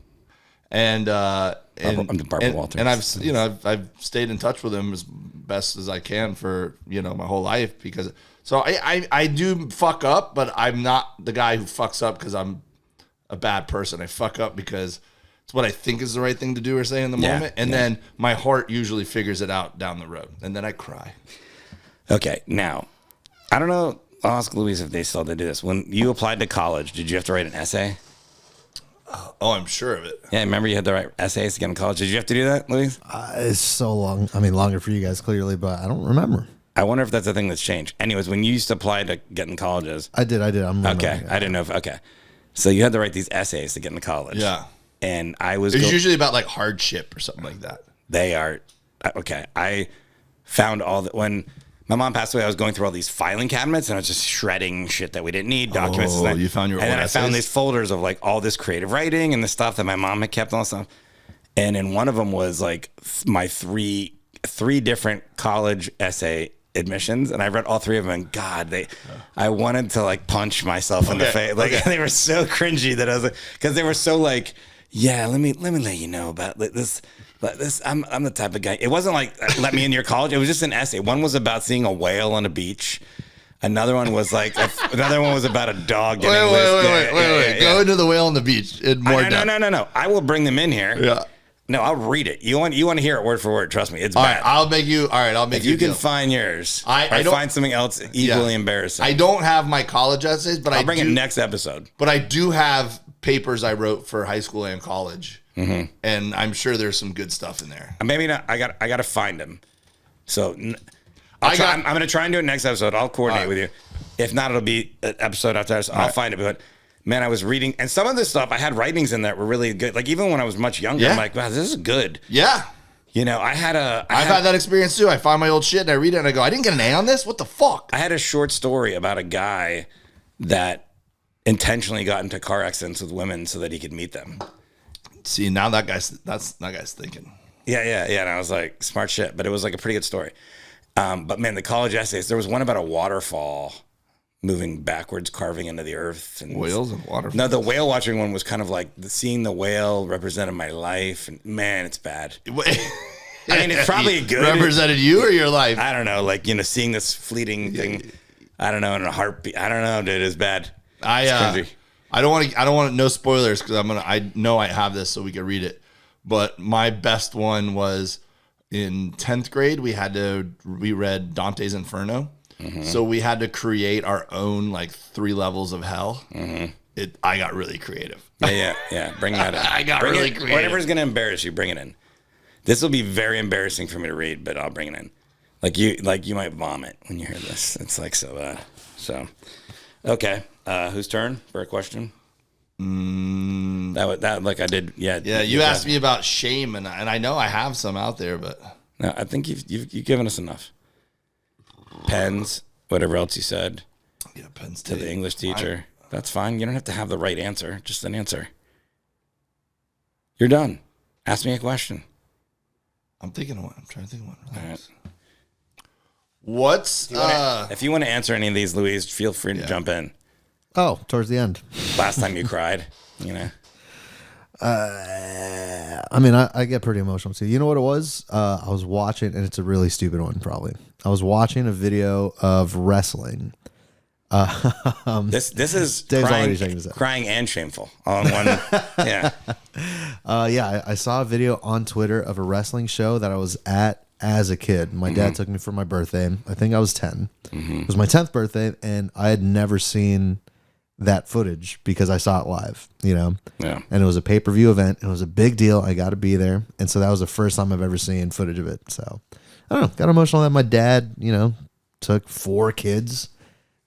And I'm the Barbara Walters. And I've stayed in touch with him as best as I can for, my whole life because I do fuck up, but I'm not the guy who fucks up because I'm a bad person. I fuck up because it's what I think is the right thing to do or say in the moment. And then my heart usually figures it out down the road. And then I cry. Okay. Now, I don't know. I'll ask Louise if they still did do this. When you applied to college, did you have to write an essay? Oh, I'm sure of it. Yeah, remember you had to write essays to get in college. Did you have to do that, Louise? It's so long. I mean, longer for you guys, clearly, but I don't remember. I wonder if that's a thing that's changed. Anyways, when you used to apply to get in colleges. I did. I'm okay. I didn't know if, okay. So you had to write these essays to get into college. Yeah. And I was. It's usually about like hardship or something like that. They are. Okay. I found all that when my mom passed away, I was going through all these filing cabinets and I was just shredding shit that we didn't need, documents. Oh, you found your own essays? And then I found these folders of like all this creative writing and the stuff that my mom had kept, all this stuff. And in one of them was like my three different college essay admissions, and I read all three of them, and God, I wanted to like punch myself in the face. Like they were so cringy that I was like, because they were so like, yeah, let me let you know about this. I'm the type of guy. It wasn't like let me in your college. It was just an essay. One was about seeing a whale on a beach. Another one was like another one was about a dog. Wait. Go into the whale on the beach. No. I will bring them in here. Yeah. No, I'll read it. You want to hear it word for word. Trust me, it's all bad. Right, I'll make you. All right, I'll make if you. You can find yours. I find something else equally embarrassing. I don't have my college essays, but I'll bring it next episode. But I do have papers I wrote for high school and college, and I'm sure there's some good stuff in there. Maybe not. I got to find them. So I'm going to try and do it next episode. I'll coordinate with you. If not, it'll be an episode after this. I'll find it, but. Man, I was reading, and some of this stuff, I had writings in that were really good. Like, even when I was much younger, I'm like, wow, this is good. Yeah. I've had that experience, too. I find my old shit, and I read it, and I go, I didn't get an A on this? What the fuck? I had a short story about a guy that intentionally got into car accidents with women so that he could meet them. See, now that guy's thinking. Yeah, and I was like, smart shit, but it was like a pretty good story. But, man, the college essays, there was one about a waterfall moving backwards, carving into the earth. And Whales and waterfalls. No, the whale watching one was kind of like seeing the whale represented my life. And man, it's bad. I mean, it's probably good. Represented you or your life? I don't know. Like, seeing this fleeting thing. I don't know. In a heartbeat. I don't know, dude. It's bad. I don't want no spoilers because I know I have this so we can read it. But my best one was in 10th grade. We read Dante's Inferno. Mm-hmm. So we had to create our own like 3 levels of hell. Mm-hmm. I got really creative. Yeah. Bring that in. I got really creative. Whatever's going to embarrass you, bring it in. This will be very embarrassing for me to read, but I'll bring it in. Like you might vomit when you hear this. It's like so bad. So, okay. Whose turn for a question? That like I did. Yeah. You asked me about shame, and I know I have some out there, but no, I think you've given us enough. Pens, whatever else you said. Yeah, pens to the English teacher. That's fine. You don't have to have the right answer. Just an answer. You're done. Ask me a question. I'm thinking of one. I'm trying to think of one. Relax. What's if you want to answer any of these, Louise, feel free to jump in. Oh, towards the end. Last time you cried, I mean, I get pretty emotional too. You know what it was? I was watching, and it's a really stupid one, probably. I was watching a video of wrestling. This is Dave's crying and shameful all in one. Yeah. I saw a video on Twitter of a wrestling show that I was at as a kid. My dad took me for my birthday. I think I was 10. It was my 10th birthday, and I had never seen that footage because I saw it live, Yeah. And it was a pay-per-view event. It was a big deal. I got to be there. And so that was the first time I've ever seen footage of it. So I don't know. Got emotional that my dad, took 4 kids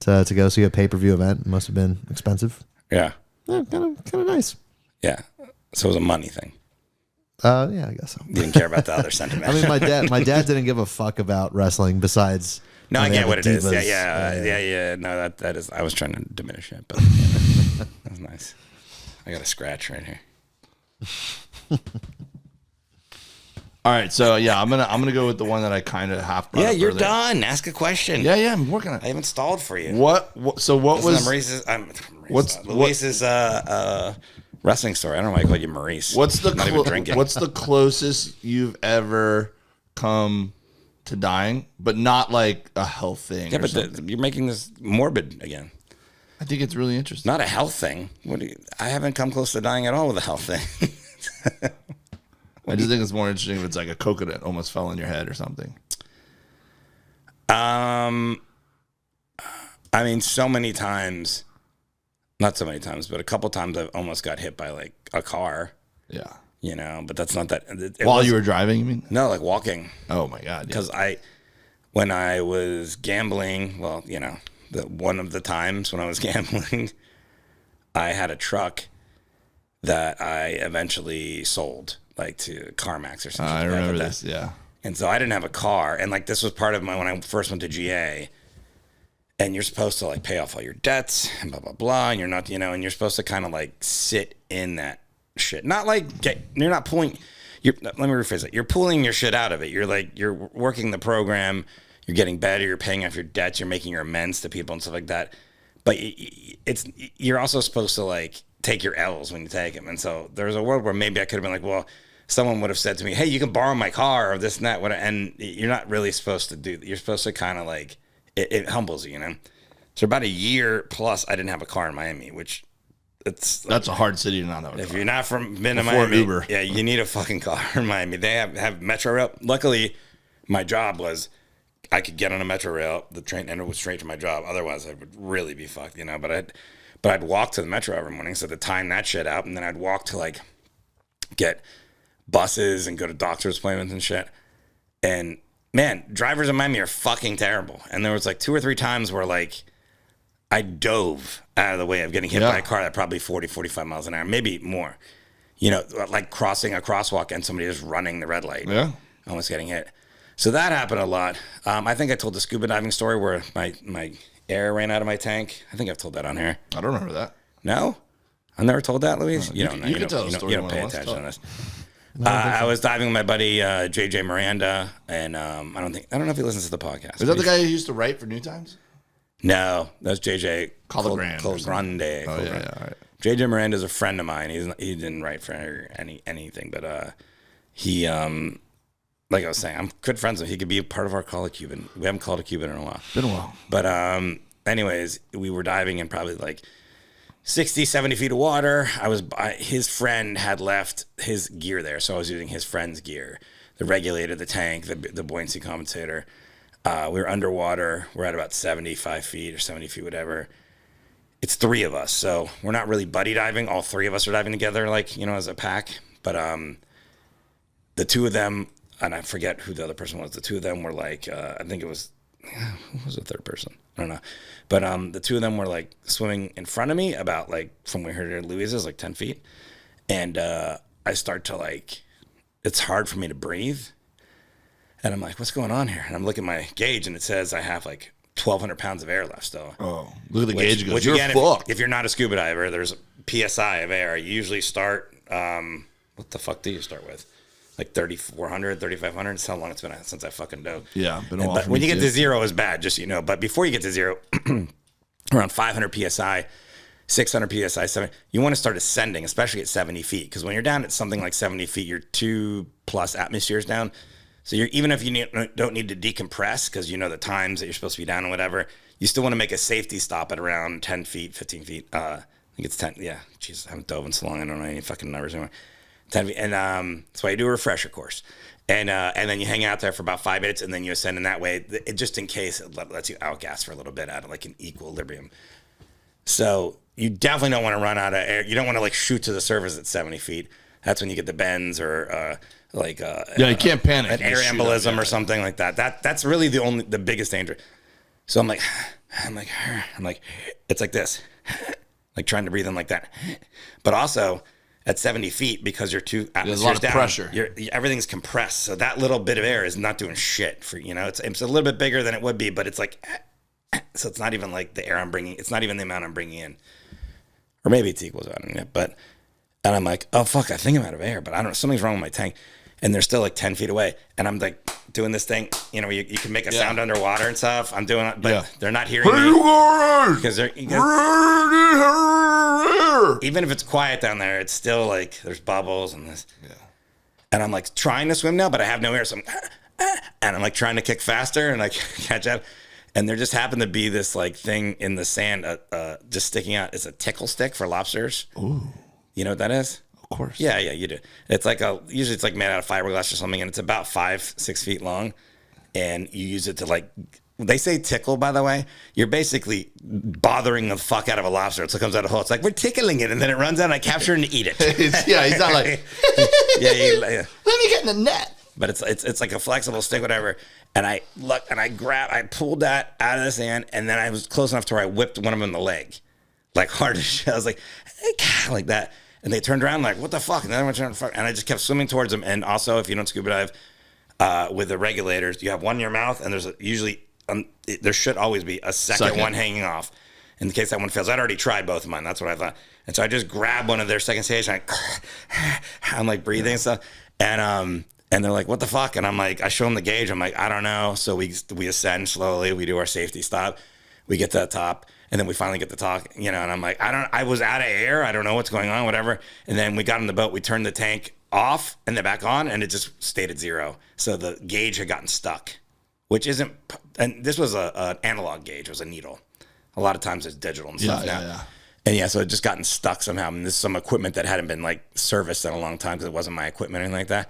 to go see a pay-per-view event. It must have been expensive. Yeah. Kind of nice. Yeah. So it was a money thing. Yeah, I guess so. You didn't care about the other sentiment. I mean, my dad didn't give a fuck about wrestling besides. No, I get what it is. Yeah. No, that is. I was trying to diminish it, but that's nice. I got a scratch right here. All right, so I'm gonna go with the one that I kind of half. Yeah, you're done. Ask a question. Yeah, I'm working on it. I haven't stalled for you. What was Luis's wrestling story? I don't know why I called you Maurice. What's the closest you've ever come to dying, but not like a health thing? Yeah, but you're making this morbid again. I think it's really interesting. Not a health thing. I haven't come close to dying at all with a health thing. I just think it's more interesting if it's like a coconut almost fell on your head or something. I mean, so many times, not so many times, but a couple times I've almost got hit by like a car. Yeah. But that's not that. While you were driving, you mean? No, like walking. Oh my God. Because when I was gambling, well, one of the times when I was gambling, I had a truck that I eventually sold, like to CarMax or something. I remember this, yeah. And so I didn't have a car, and like this was part of when I first went to GA, and you're supposed to like pay off all your debts and blah blah blah, and you're not, and you're supposed to kind of like sit in that shit, not like you're not pulling. Let me rephrase it. You're pulling your shit out of it. You're working the program. You're getting better. You're paying off your debts. You're making your amends to people and stuff like that. But you're also supposed to like take your L's when you take them. And so there's a world where maybe I could have been like, well, someone would have said to me, hey, you can borrow my car or this and that. And you're not really supposed to do that. You're supposed to kind of like, it humbles you, So about a year plus, I didn't have a car in Miami, which that's a hard city to not have a car. If you're not been to Miami, Uber. Yeah, you need a fucking car in Miami. They have Metro Rail. Luckily, my job was I could get on a Metro Rail, the train, and it was straight to my job. Otherwise, I would really be fucked, But I'd walk to the Metro every morning, so to time that shit out, and then I'd walk to like get buses and go to doctor's appointments and shit. And man, drivers in Miami are fucking terrible. And there was like 2 or 3 times where like I dove out of the way of getting hit by a car at probably 40, 45 miles an hour, maybe more. Like crossing a crosswalk and somebody just running the red light. Yeah. Almost getting hit. So that happened a lot. I think I told the scuba diving story where my air ran out of my tank. I think I've told that on here. I don't remember that. No? I've never told that, Louise? You can tell the story. You don't pay attention to this. I was diving with my buddy JJ Miranda, and I don't know if he listens to the podcast. Is that the guy who used to write for New Times? No, that's JJ Colagrande. Colagrande. Oh yeah, all right. JJ Miranda is a friend of mine. He didn't write for anything, but he like I was saying, I'm good friends with him. He could be a part of our Call of Cuban. We haven't called a Cuban in a while. Been a while. But anyways, we were diving in probably like 60, 70 feet of water. His friend had left his gear there, so I was using his friend's gear. The regulator, the tank, the buoyancy compensator. We were underwater. We're at about 75 feet or 70 feet, whatever. It's 3 of us, so we're not really buddy diving. All 3 of us are diving together, like, as a pack. But the 2 of them, and I forget who the other person was. The 2 of them were like, I think it was, who was the third person? I don't know. But the 2 of them were like swimming in front of me about like from where here to Louisa's, like 10 feet. And I start to like, it's hard for me to breathe. And I'm like, what's going on here? And I'm looking at my gauge and it says I have like 1,200 pounds of air left still. Oh, look at the gauge. Goes, which you're again, fucked. if you're not a scuba diver, there's a PSI of air. You usually start, what the fuck do you start with? Like 3,400, 3,500. That's how long it's been since I fucking dove. Yeah, been a while. But when you get to 0 is bad, just so you know. But before you get to 0, around 500 PSI, 600 PSI, 7, you want to start ascending, especially at 70 feet. Because when you're down at something like 70 feet, you're 2+ atmospheres down. So even if you don't need to decompress, because you know the times that you're supposed to be down and whatever, you still want to make a safety stop at around 10 feet, 15 feet. I think it's 10. Yeah, Jesus, I haven't dove in so long. I don't know any fucking numbers anymore. 10 feet. And that's why you do a refresher course. And then you hang out there for about 5 minutes, and then you ascend in that way, just in case it lets you outgas for a little bit out of like an equilibrium. So you definitely don't want to run out of air. You don't want to like shoot to the surface at 70 feet. That's when you get the bends or you can't panic. An air embolism or something like that. That's really the biggest danger. So I'm like, it's like this, like trying to breathe in like that. But also at 70 feet, because you're 2 atmospheres There's a lot of down, pressure. Everything's compressed. So that little bit of air is not doing shit for, it's a little bit bigger than it would be, but it's like, so it's not even like the air I'm bringing. It's not even the amount I'm bringing in, or maybe it's equals out. And I'm like, oh fuck, I think I'm out of air, but I don't know, something's wrong with my tank. And they're still like 10 feet away. And I'm like doing this thing, you can make a sound underwater and stuff. I'm doing it, but they're not hearing me. Because even if it's quiet down there, it's still like there's bubbles and this. Yeah. And I'm like trying to swim now, but I have no air. So I'm like trying to kick faster and like catch up. And there just happened to be this like thing in the sand just sticking out. It's a tickle stick for lobsters. Ooh. You know what that is? Of course. Yeah, you do. It's like usually it's like made out of fiberglass or something, and it's about 5-6 feet long, and you use it to like, they say tickle, by the way. You're basically bothering the fuck out of a lobster. It's like comes out of the hole. It's like, we're tickling it, and then it runs out, and I capture it and eat it. He's not like, yeah. Let me get in the net. But it's like a flexible stick, whatever. And I pulled that out of the sand, and then I was close enough to where I whipped one of them in the leg, like hard as shit. I was like that. And they turned around like, what the fuck? And then everyone turned, and I just kept swimming towards them. And also, if you don't scuba dive with the regulators, you have one in your mouth, and there's there should always be a second one hanging off in case that one fails. I'd already tried both of mine. That's what I thought. And so I just grabbed one of their second stage, and I'm like breathing and stuff. And they're like, what the fuck? And I'm like, I show them the gauge. I'm like, I don't know. So we ascend slowly. We do our safety stop. We get to the top. And then we finally get to talk, and I'm like, I was out of air. I don't know what's going on, whatever. And then we got in the boat. We turned the tank off and then back on, and it just stayed at 0. So the gauge had gotten stuck, which isn't, and this was an analog gauge. It was a needle. A lot of times it's digital and stuff now. Yeah. And so it just gotten stuck somehow. And this is some equipment that hadn't been like serviced in a long time because it wasn't my equipment or anything like that.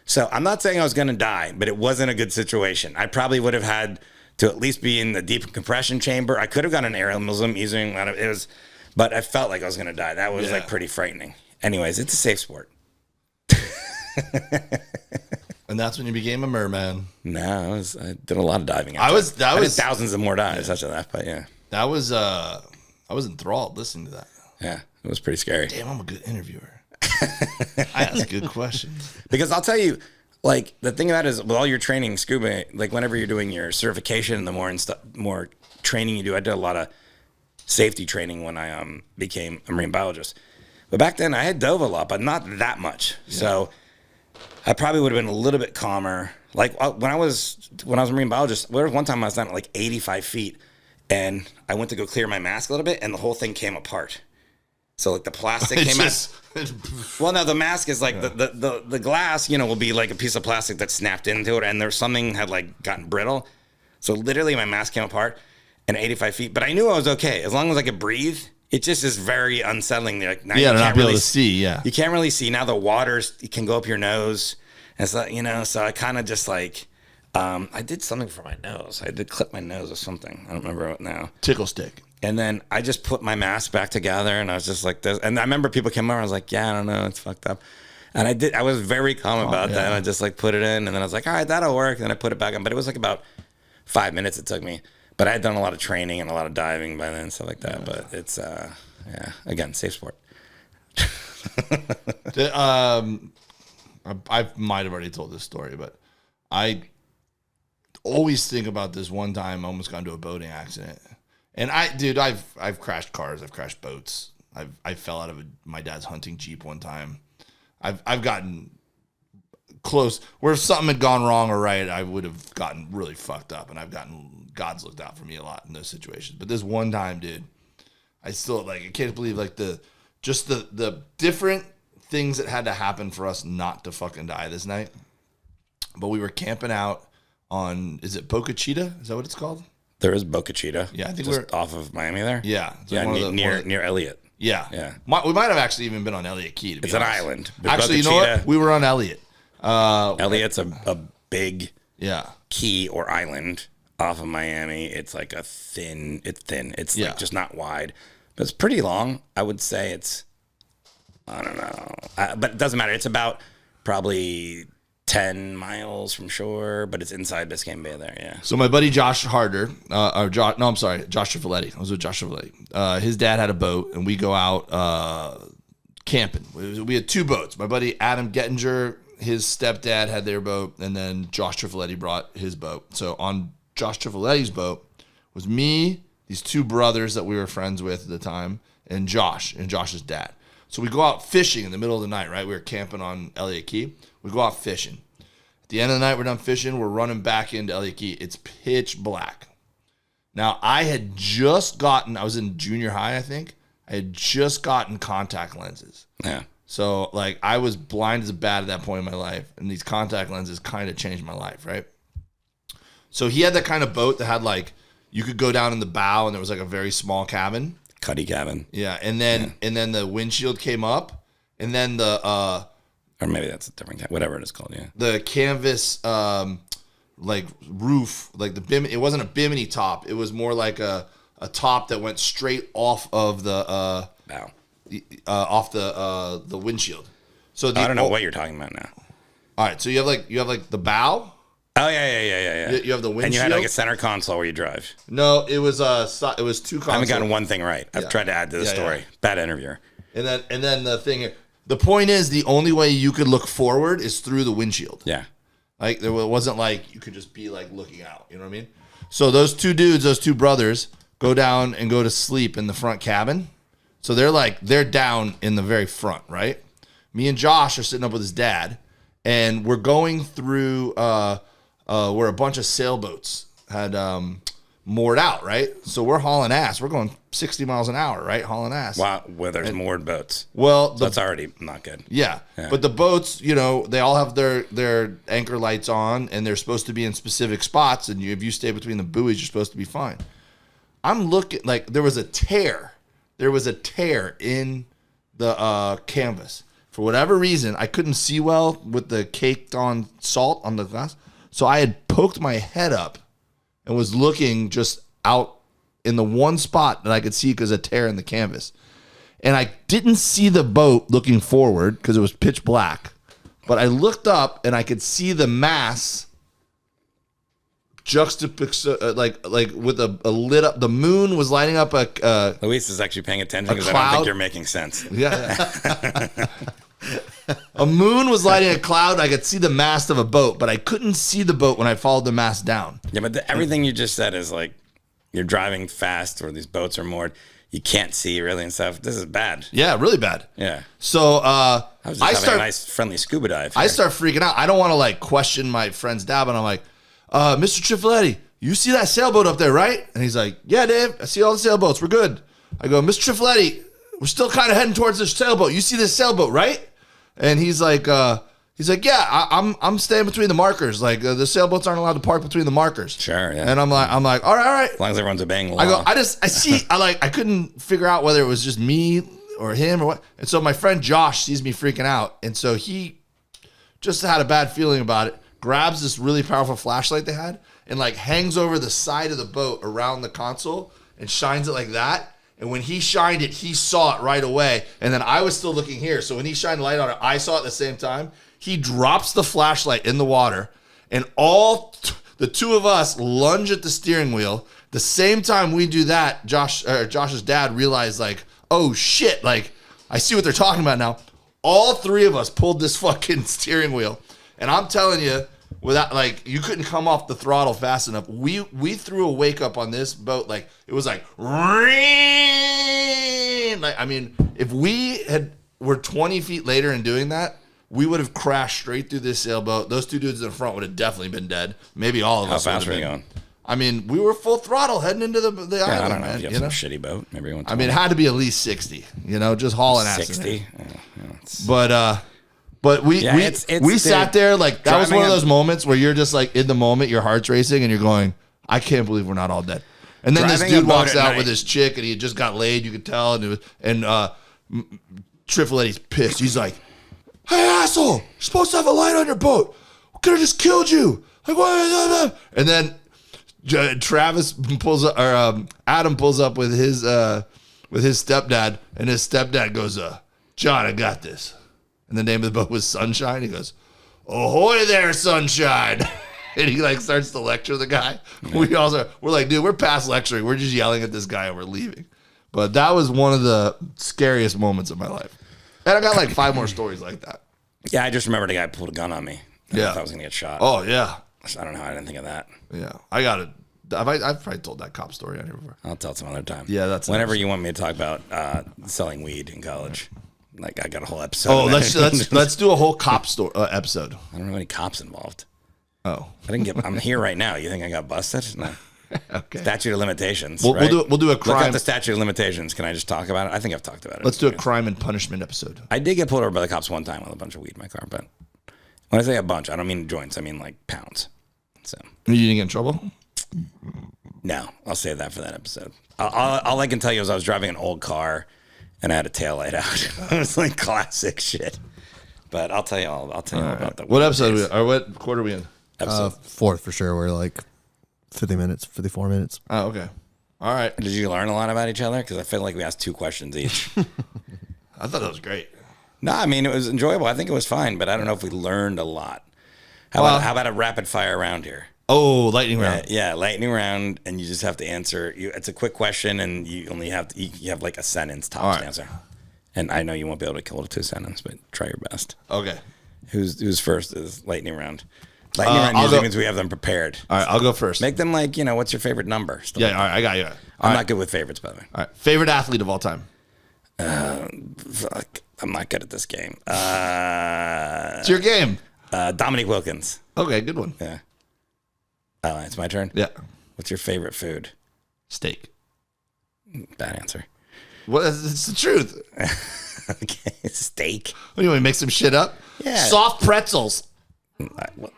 So I'm not saying I was going to die, but it wasn't a good situation. I probably would have had to at least be in the deep compression chamber. I could have got an air embolism using but I felt like I was going to die. That was like pretty frightening. Anyways, it's a safe sport. And that's when you became a merman. No, I did a lot of diving. I did thousands of more dives after that, but yeah. That was, I was enthralled listening to that. Yeah, it was pretty scary. Damn, I'm a good interviewer. I ask good questions. Because I'll tell you, like, the thing about it is, with all your training, scuba, like, whenever you're doing your certification, the more training you do, I did a lot of safety training when I became a marine biologist. But back then, I had dove a lot, but not that much. Yeah. So I probably would have been a little bit calmer. Like, when I was a marine biologist, there was one time I was down at, like, 85 feet, and I went to go clear my mask a little bit, and the whole thing came apart. So like the plastic It's came just- out. Well, no, the mask is like the glass, will be like a piece of plastic that snapped into it, and there's something had like gotten brittle. So literally my mask came apart and 85 feet, but I knew I was okay. As long as I could breathe, it just is very unsettling. Like now Yeah, you to not can't be able really to see. Yeah. You can't really see. Now the waters can go up your nose. And so, so I kind of just like, I did something for my nose. I did clip my nose or something. I don't remember what now. Tickle stick. And then I just put my mask back together, and I was just like this. And I remember people came over. I was like, yeah, I don't know. It's fucked up. And I was very calm about that. And I just like put it in, and then I was like, all right, that'll work. And then I put it back on. But it was like about 5 minutes it took me. But I had done a lot of training and a lot of diving by then and stuff like that. Yeah. But it's, again, safe sport. I might have already told this story, but I always think about this one time I almost got into a boating accident. And I've crashed cars, I've crashed boats. I fell out of my dad's hunting Jeep one time. I've gotten close where if something had gone wrong or right, I would have gotten really fucked up, and God's looked out for me a lot in those situations. But this one time, dude, I still I can't believe the different things that had to happen for us not to fucking die this night. But we were camping out on, is it Boca Chica? Is that what it's called? There is Boca Chica. Yeah, I think just we're off of Miami there. Yeah, near Elliott. Yeah, yeah. We might have actually even been on Elliott Key. It's an island. Actually, you know what? We were on Elliott. Elliott's a big key or island off of Miami. It's like it's thin. It's like just not wide, but it's pretty long. I would say it's, I don't know, but it doesn't matter. It's about probably 10 miles from shore, but it's inside Biscayne Bay there, yeah. So my buddy Josh Josh Trifoletti. I was with Josh Trifoletti. His dad had a boat, and we go out camping. We had two boats. My buddy Adam Gettinger, his stepdad had their boat, and then Josh Trifoletti brought his boat. So on Josh Trifoletti's boat was me, these two brothers that we were friends with at the time, and Josh's dad. So we go out fishing in the middle of the night, right? We were camping on Elliott Key. We go out fishing. At the end of the night, we're done fishing. We're running back into Elliott Key. It's pitch black. Now, I was in junior high, I think. I had just gotten contact lenses. Yeah. So, I was blind as a bat at that point in my life, and these contact lenses kind of changed my life, right? So he had that kind of boat that had, you could go down in the bow, and there was, a very small cabin. Cuddy cabin. Yeah, and then the windshield came up, and then the or maybe that's a different whatever it is called. Yeah, the canvas roof, the bim. It wasn't a bimini top. It was more like a top that went straight off of the bow, off the windshield. So I don't know what you're talking about now. All right, so you have the bow. Oh yeah. You have the windshield, and you had a center console where you drive. No, it was two consoles. I haven't gotten one thing right. I've tried to add to the story. Yeah. Bad interviewer. And then the thing. The point is, the only way you could look forward is through the windshield. Yeah. There wasn't you could just be looking out. You know what I mean? So those two brothers, go down and go to sleep in the front cabin. So they're down in the very front, right? Me and Josh are sitting up with his dad, and we're going through where a bunch of sailboats had moored out, right? So we're hauling ass. We're going 60 miles an hour, right? Hauling ass. Wow, where there's moored boats. Well, that's already not good. Yeah. But the boats, they all have their anchor lights on, and they're supposed to be in specific spots, and if you stay between the buoys, you're supposed to be fine. I'm looking, there was a tear. There was a tear in the canvas. For whatever reason, I couldn't see well with the caked on salt on the glass. So I had poked my head up and was looking just out in the one spot that I could see because of a tear in the canvas. And I didn't see the boat looking forward because it was pitch black. But I looked up and I could see the mass juxtaposed, with a lit up. The moon was lighting up a. Luis is actually paying attention because I don't think you're making sense. Yeah. A moon was lighting a cloud. I could see the mast of a boat, but I couldn't see the boat when I followed the mast down. Yeah, but everything you just said is you're driving fast or these boats are moored. You can't see really and stuff. This is bad. Yeah, really bad. Yeah. So I was just having a nice friendly scuba dive here. I start freaking out. I don't want to question my friend's dad, but I'm like, Mr. Trifoletti, you see that sailboat up there, right? And he's like, yeah, Dave, I see all the sailboats. We're good. I go, Mr. Trifletti, we're still kind of heading towards this sailboat. You see this sailboat, right? And he's like, yeah, I'm staying between the markers. Like the sailboats aren't allowed to park between the markers. Sure, yeah. And I'm like, all right. As long as everyone's obeying the law. I couldn't figure out whether it was just me or him or what. And so my friend Josh sees me freaking out. And so he just had a bad feeling about it, grabs this really powerful flashlight they had and like hangs over the side of the boat around the console and shines it like that. And when he shined it, he saw it right away. And then I was still looking here. So when he shined light on it, I saw it at the same time. He drops the flashlight in the water and the two of us lunge at the steering wheel. The same time we do that, Josh's dad realized like, oh shit, like I see what they're talking about now. All three of us pulled this fucking steering wheel. And I'm telling you, without like you couldn't come off the throttle fast enough. We threw a wake up on this boat, like it was like, I mean, if we were 20 feet later and doing that, we would have crashed straight through this sailboat. Those two dudes in the front would have definitely been dead. Maybe all of us. How fast were you going? I mean, we were full throttle heading into the island, I don't know man. if you have some shitty boat. Maybe you went. I mean, it had to be at least 60. Just hauling ass. 60. But we sat there like that was one of those moments where you're just like in the moment, your heart's racing, and you're going, I can't believe we're not all dead. And then this dude walks out with his chick, and he had just got laid. You could tell, and Trifletti's pissed. He's like, "Hey asshole, you're supposed to have a light on your boat. We could have just killed you." Like what? And then Travis pulls up, or Adam pulls up with his stepdad, and his stepdad goes, "John, I got this." And the name of the boat was Sunshine. He goes, "Ahoy there, Sunshine." And he like starts to lecture the guy. Yeah. We're like, dude, we're past lecturing. We're just yelling at this guy and we're leaving. But that was one of the scariest moments of my life. And I got like 5 more stories like that. Yeah, I just remembered a guy pulled a gun on me. I thought I was going to get shot. Oh, yeah. I don't know how I didn't think of that. Yeah. I got it. I've probably told that cop story on here before. I'll tell it some other time. Yeah, that's whenever you want me to talk about selling weed in college. Like I got a whole episode. Oh, let's do a whole cop episode. I don't know any cops involved. Oh, I'm here right now. You think I got busted? No. Okay. Statute of limitations. We'll do a crime. Look up the statute of limitations. Can I just talk about it? I think I've talked about it. Let's do a crime and punishment episode. I did get pulled over by the cops one time with a bunch of weed in my car, but when I say a bunch, I don't mean joints. I mean like pounds. So you didn't get in trouble? No, I'll save that for that episode. All I can tell you is I was driving an old car and I had a taillight out. It was like classic shit. But I'll tell you all about the. What episode or what quarter are we in? Episode 4th for sure. We're like 50 minutes, 54 minutes. Oh, okay. All right. Did you learn a lot about each other? Because I feel like we asked 2 questions each. I thought that was great. No, I mean, it was enjoyable. I think it was fine, but I don't know if we learned a lot. How about a rapid fire round here? Oh, lightning round. Yeah, lightning round, and you just have to answer. It's a quick question, and you only have you have like a sentence tops to answer. And I know you won't be able to kill it to a sentence, but try your best. Okay. Who's first is lightning round. Lightning round usually means we have them prepared. All right, I'll go first. Make them like, what's your favorite number? Yeah, all right, I got you. I'm not good with favorites, by the way. All right, favorite athlete of all time? Fuck, I'm not good at this game. It's your game. Dominique Wilkins. Okay, good one. Yeah. Oh, it's my turn? Yeah. What's your favorite food? Steak. Bad answer. Well, it's the truth. Okay, steak. What do you want to make some shit up? Yeah. Soft pretzels. A group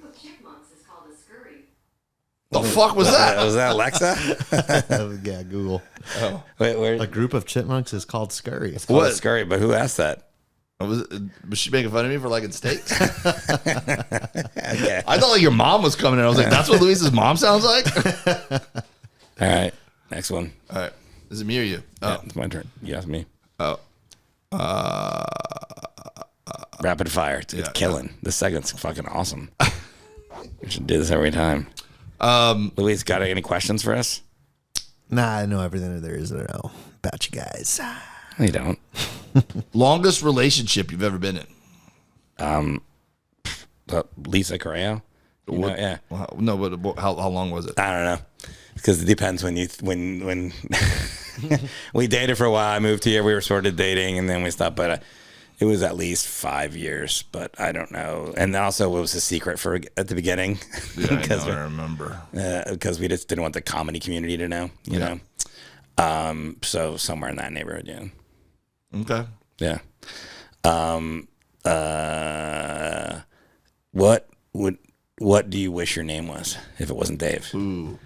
of chipmunks is called a scurry. The fuck was that? Was that Alexa? Yeah, Google. Oh. Wait, where? A group of chipmunks is called scurry. It's called scurry, but who asked that? Was she making fun of me for liking steaks? Okay. I thought like your mom was coming in. I was like, that's what Luis's mom sounds like? All right, next one. All right. Is it me or you? Oh. Yeah, it's my turn. You asked me. Oh. Rapid fire. It's killing. This segment's fucking awesome. We should do this every time. Luis, got any questions for us? Nah, I know everything there is to know about you guys. No, you don't. Longest relationship you've ever been in? Lisa Correa. Yeah. No, but how long was it? I don't know. Because it depends when we dated for a while. I moved here. We were sort of dating, and then we stopped. But It was at least 5 years, but I don't know. And also, it was a secret for at the beginning. Yeah, I remember. Because we just didn't want the comedy community to know, you know. So somewhere in that neighborhood, yeah. Okay. Yeah. What do you wish your name was if it wasn't Dave? Ooh.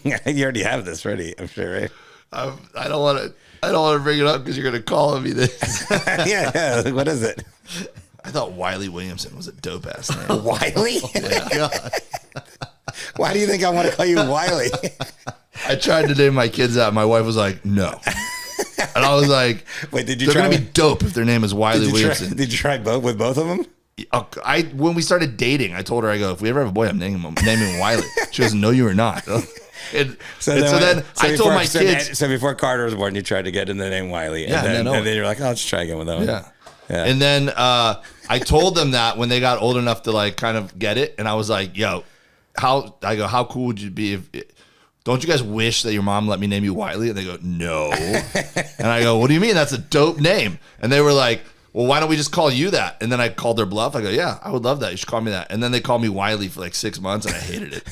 You already have this ready, I'm sure, right? I don't want to bring it up because you're going to call me this. yeah. What is it? I thought Wiley Williamson was a dope ass name. Wiley? God. Why do you think I want to call you Wiley? I tried to name my kids that. My wife was like, no. And I was like, wait, did you they're try? going to be dope if their name is Wiley Williamson. Did you try both with both of them? When we started dating, I told her, I go, if we ever have a boy, I'm naming him Wiley. She goes, no, you are not. So then I told my kids. So before Carter was born, you tried to get in the name Wiley. Yeah, and then you're like, oh, let's try again with that one. Yeah. Yeah. And then I told them that when they got old enough to like kind of get it. And I was like, yo, how cool would you be if don't you guys wish that your mom let me name you Wiley? And they go, no. And I go, what do you mean? That's a dope name. And they were like, well, why don't we just call you that? And then I called their bluff. I go, yeah, I would love that. You should call me that. And then they called me Wiley for like 6 months and I hated it.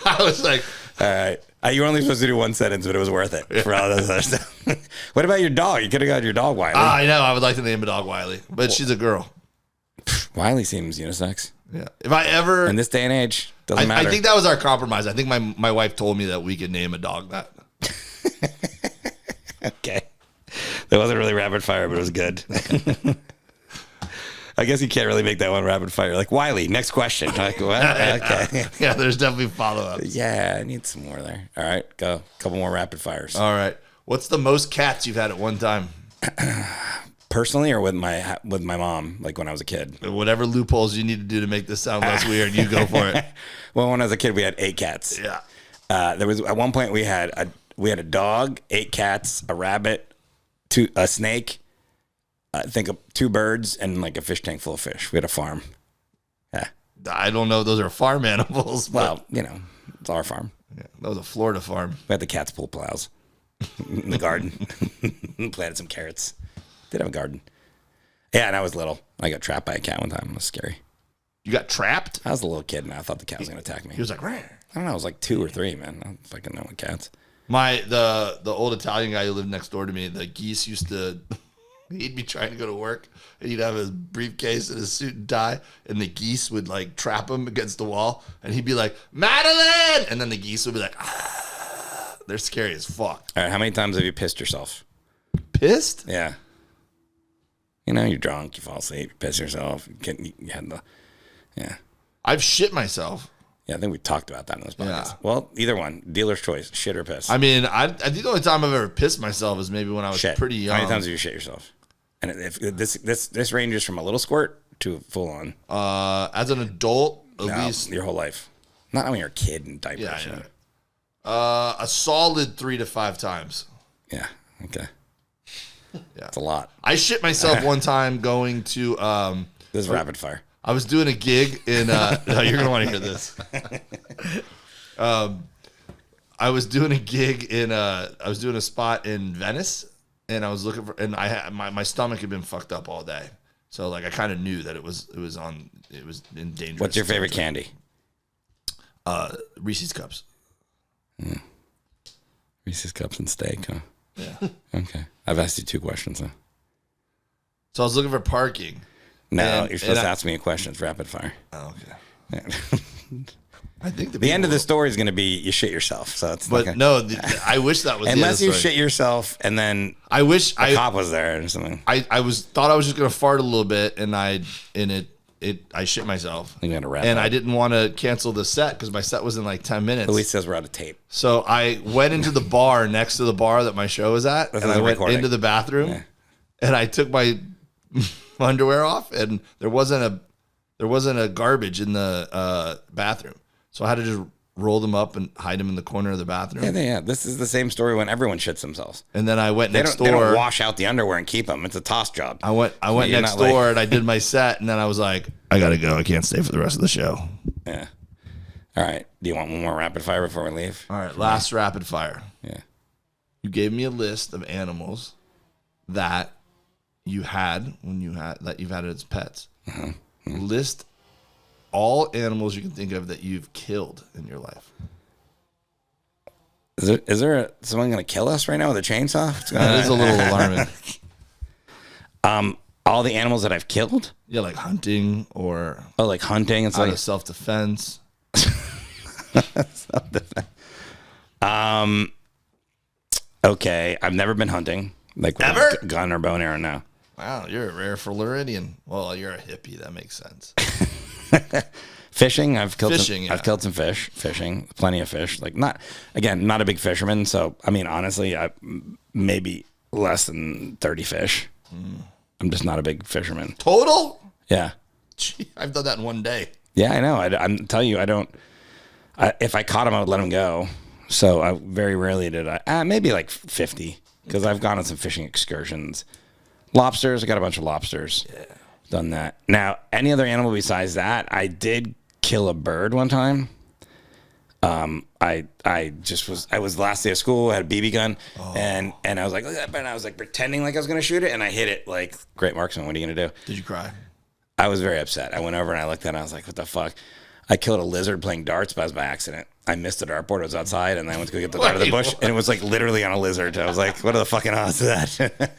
I was like, all right. You were only supposed to do one sentence, but it was worth it for all this other stuff. What about your dog? You could have got your dog Wiley. I know. I would like to name a dog Wiley, but she's a girl. Wiley seems unisex. Yeah. If I ever in this day and age, doesn't matter. I think that was our compromise. I think my wife told me that we could name a dog that. Okay. That wasn't really rapid fire, but it was good. I guess you can't really make that one rapid fire. Like, Wiley, next question. Like, what? Okay. Yeah, there's definitely follow-ups. Yeah, I need some more there. All right, go. A couple more rapid fires. All right. What's the most cats you've had at one time? Personally or with my mom, like when I was a kid? Whatever loopholes you need to do to make this sound less weird, you go for it. Well, when I was a kid, we had 8 cats. Yeah. There was at one point we had a dog, 8 cats, a rabbit, a snake, I think 2 birds, and like a fish tank full of fish. We had a farm. Yeah. I don't know if those are farm animals. But Well, you know, it's our farm. yeah, that was a Florida farm. We had the cats pull plows in the garden. Planted some carrots. Did have a garden. Yeah, and I was little. I got trapped by a cat one time. It was scary. You got trapped? I was a little kid, and I thought the cat was going to attack me. He was like, Rah. I don't know. I was like 2 or 3, man. I don't fucking know what cats. The old Italian guy who lived next door to me, the geese used to, he'd be trying to go to work, and he'd have his briefcase and his suit and tie, and the geese would like trap him against the wall, and he'd be like, Madeline! And then the geese would be like, ah. They're scary as fuck. All right, how many times have you pissed yourself? Pissed? Yeah. You know, you're drunk, you fall asleep, you piss yourself. Yeah. I've shit myself. Yeah, I think we talked about that in this podcast. Yeah. Well, either one. Dealer's choice. Shit or piss. I mean, I think the only time I've ever pissed myself is maybe when I was shit. pretty young. How many times have you shit yourself? And if this ranges from a little squirt to full on. As an adult, at least your whole life. Not when you're a kid in diapers. Yeah. A solid 3 to 5 times. Yeah. Okay. Yeah. That's a lot. I shit myself one time going to This is rapid fire. I was doing a gig in no, you're gonna want to hear this. I was doing a gig in I was doing a spot in Venice, and I was looking for, and I had my stomach had been fucked up all day, so like I kind of knew that it was in danger. What's your favorite candy? Reese's Cups. Reese's Cups and steak, huh? Yeah. Okay. I've asked you 2 questions, huh? So I was looking for parking. No, you're supposed to ask me a question. It's rapid fire. Oh, okay. I think the end of the story is going to be you shit yourself. So it's but like no, I wish that was unless the you end of the story. shit yourself and then I wish a cop was there or something. I thought I was just gonna fart a little bit, and I shit myself. You gotta wrap and up. I didn't want to cancel the set because my set was in like 10 minutes. Luis says we're out of tape. So I went into the bar next to the bar that my show was at, This and is I went recording. into the bathroom, and I took my underwear off, and there wasn't a garbage in the bathroom, so I had to just roll them up and hide them in the corner of the bathroom. Yeah. This is the same story when everyone shits themselves. And then I went next door. They don't wash out the underwear and keep them. It's a toss job. I went You're next not door like- and I did my set, and then I was like, I gotta go. I can't stay for the rest of the show. Yeah. All right. Do you want one more rapid fire before we leave? All right, last rapid fire. Yeah. You gave me a list of animals that you had that you've had as pets. List all animals you can think of that you've killed in your life. Is there someone going to kill us right now with a chainsaw? That is a little alarming. All the animals that I've killed? Yeah, like hunting or like hunting. It's out like of self-defense. Okay, I've never been hunting. Like with Ever? a gun or bow and arrow, no. Wow, you're a rare Floridian. Well, you're a hippie. That makes sense. Fishing, I've killed Fishing, some, yeah. I've killed some fish. Fishing, plenty of fish. Like not a big fisherman. So I mean, honestly, I maybe less than 30 fish. I'm just not a big fisherman. Total? Yeah, Gee, I've done that in one day. yeah, I know. I'm telling you, I don't. If I caught them, I would let them go. So I very rarely did I. Maybe like 50 because I've gone on some fishing excursions. Lobsters, I got a bunch of lobsters. Yeah. Done that. Now, any other animal besides that, I did kill a bird one time. I was the last day of school, I had a BB gun, and I was like, look at that bird, and I was like pretending like I was gonna shoot it, and I hit it like great marksman. What are you gonna do? Did you cry? I was very upset. I went over and I looked at it and I was like, what the fuck? I killed a lizard playing darts, but it was by accident. I missed the dartboard. It was outside, and I went to go get the dart of the bush, and it was like literally on a lizard. I was like, what are the fucking odds of that?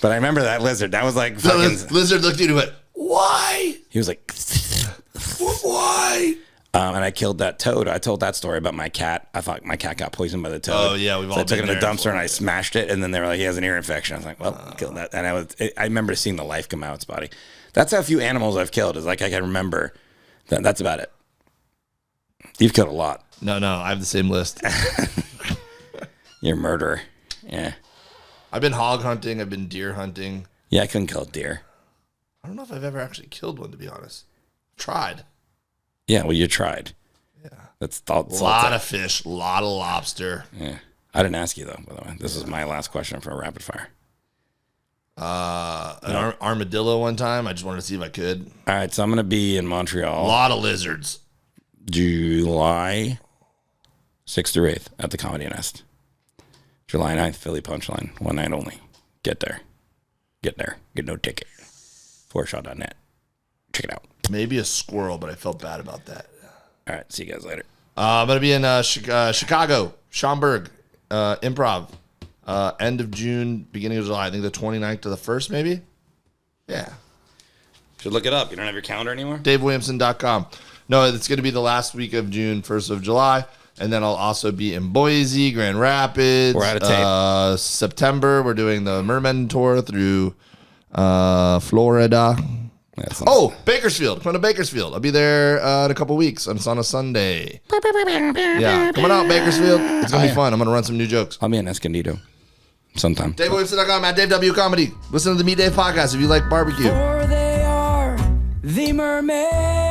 But I remember that lizard. That was like fucking... The lizard looked at you and went, why? He was like... Why? And I killed that toad. I told that story about my cat. I thought my cat got poisoned by the toad. Oh, yeah, we've all I took it been in the there dumpster before, and I smashed it, and then they were like, he has an ear infection. I was like, well, I killed that. And I remember seeing the life come out of its body. That's how few animals I've killed. Is like I can remember. That's about it. You've killed a lot. No, I have the same list. You're a murderer. Yeah. I've been hog hunting. I've been deer hunting. Yeah, I couldn't kill a deer. I don't know if I've ever actually killed one, to be honest. Tried. Yeah, well, you tried. Yeah. That's a lot of fish, a lot of lobster. Yeah. I didn't ask you, though, by the way. This is my last question for a rapid fire. An armadillo one time. I just wanted to see if I could. All right, so I'm going to be in A Montreal lot of lizards. July 6th through 8th at the Comedy Nest. July 9th, Philly Punchline. One night only. Get there. Get no ticket. Forrest.net. Check it out. Maybe a squirrel, but I felt bad about that. All right, see you guys later. I'm going to be in Chicago, Schaumburg, Improv. End of June, beginning of July. I think the 29th to the 1st, maybe? Yeah. Should look it up. You don't have your calendar anymore? DaveWilliamson.com. No, it's going to be the last week of June, 1st of July. And then I'll also be in Boise, Grand Rapids. We're out of tape. September, we're doing the Mermen tour through Florida. Bakersfield. Come to Bakersfield. I'll be there in a couple weeks. It's on a Sunday. Yeah, coming out, Bakersfield. It's going to be fun. I'm going to run some new jokes. I'll be in Escondido sometime. DaveWilliamson.com at Dave W. Comedy. Listen to the Meat Dave podcast if you like barbecue. For they are the mermen.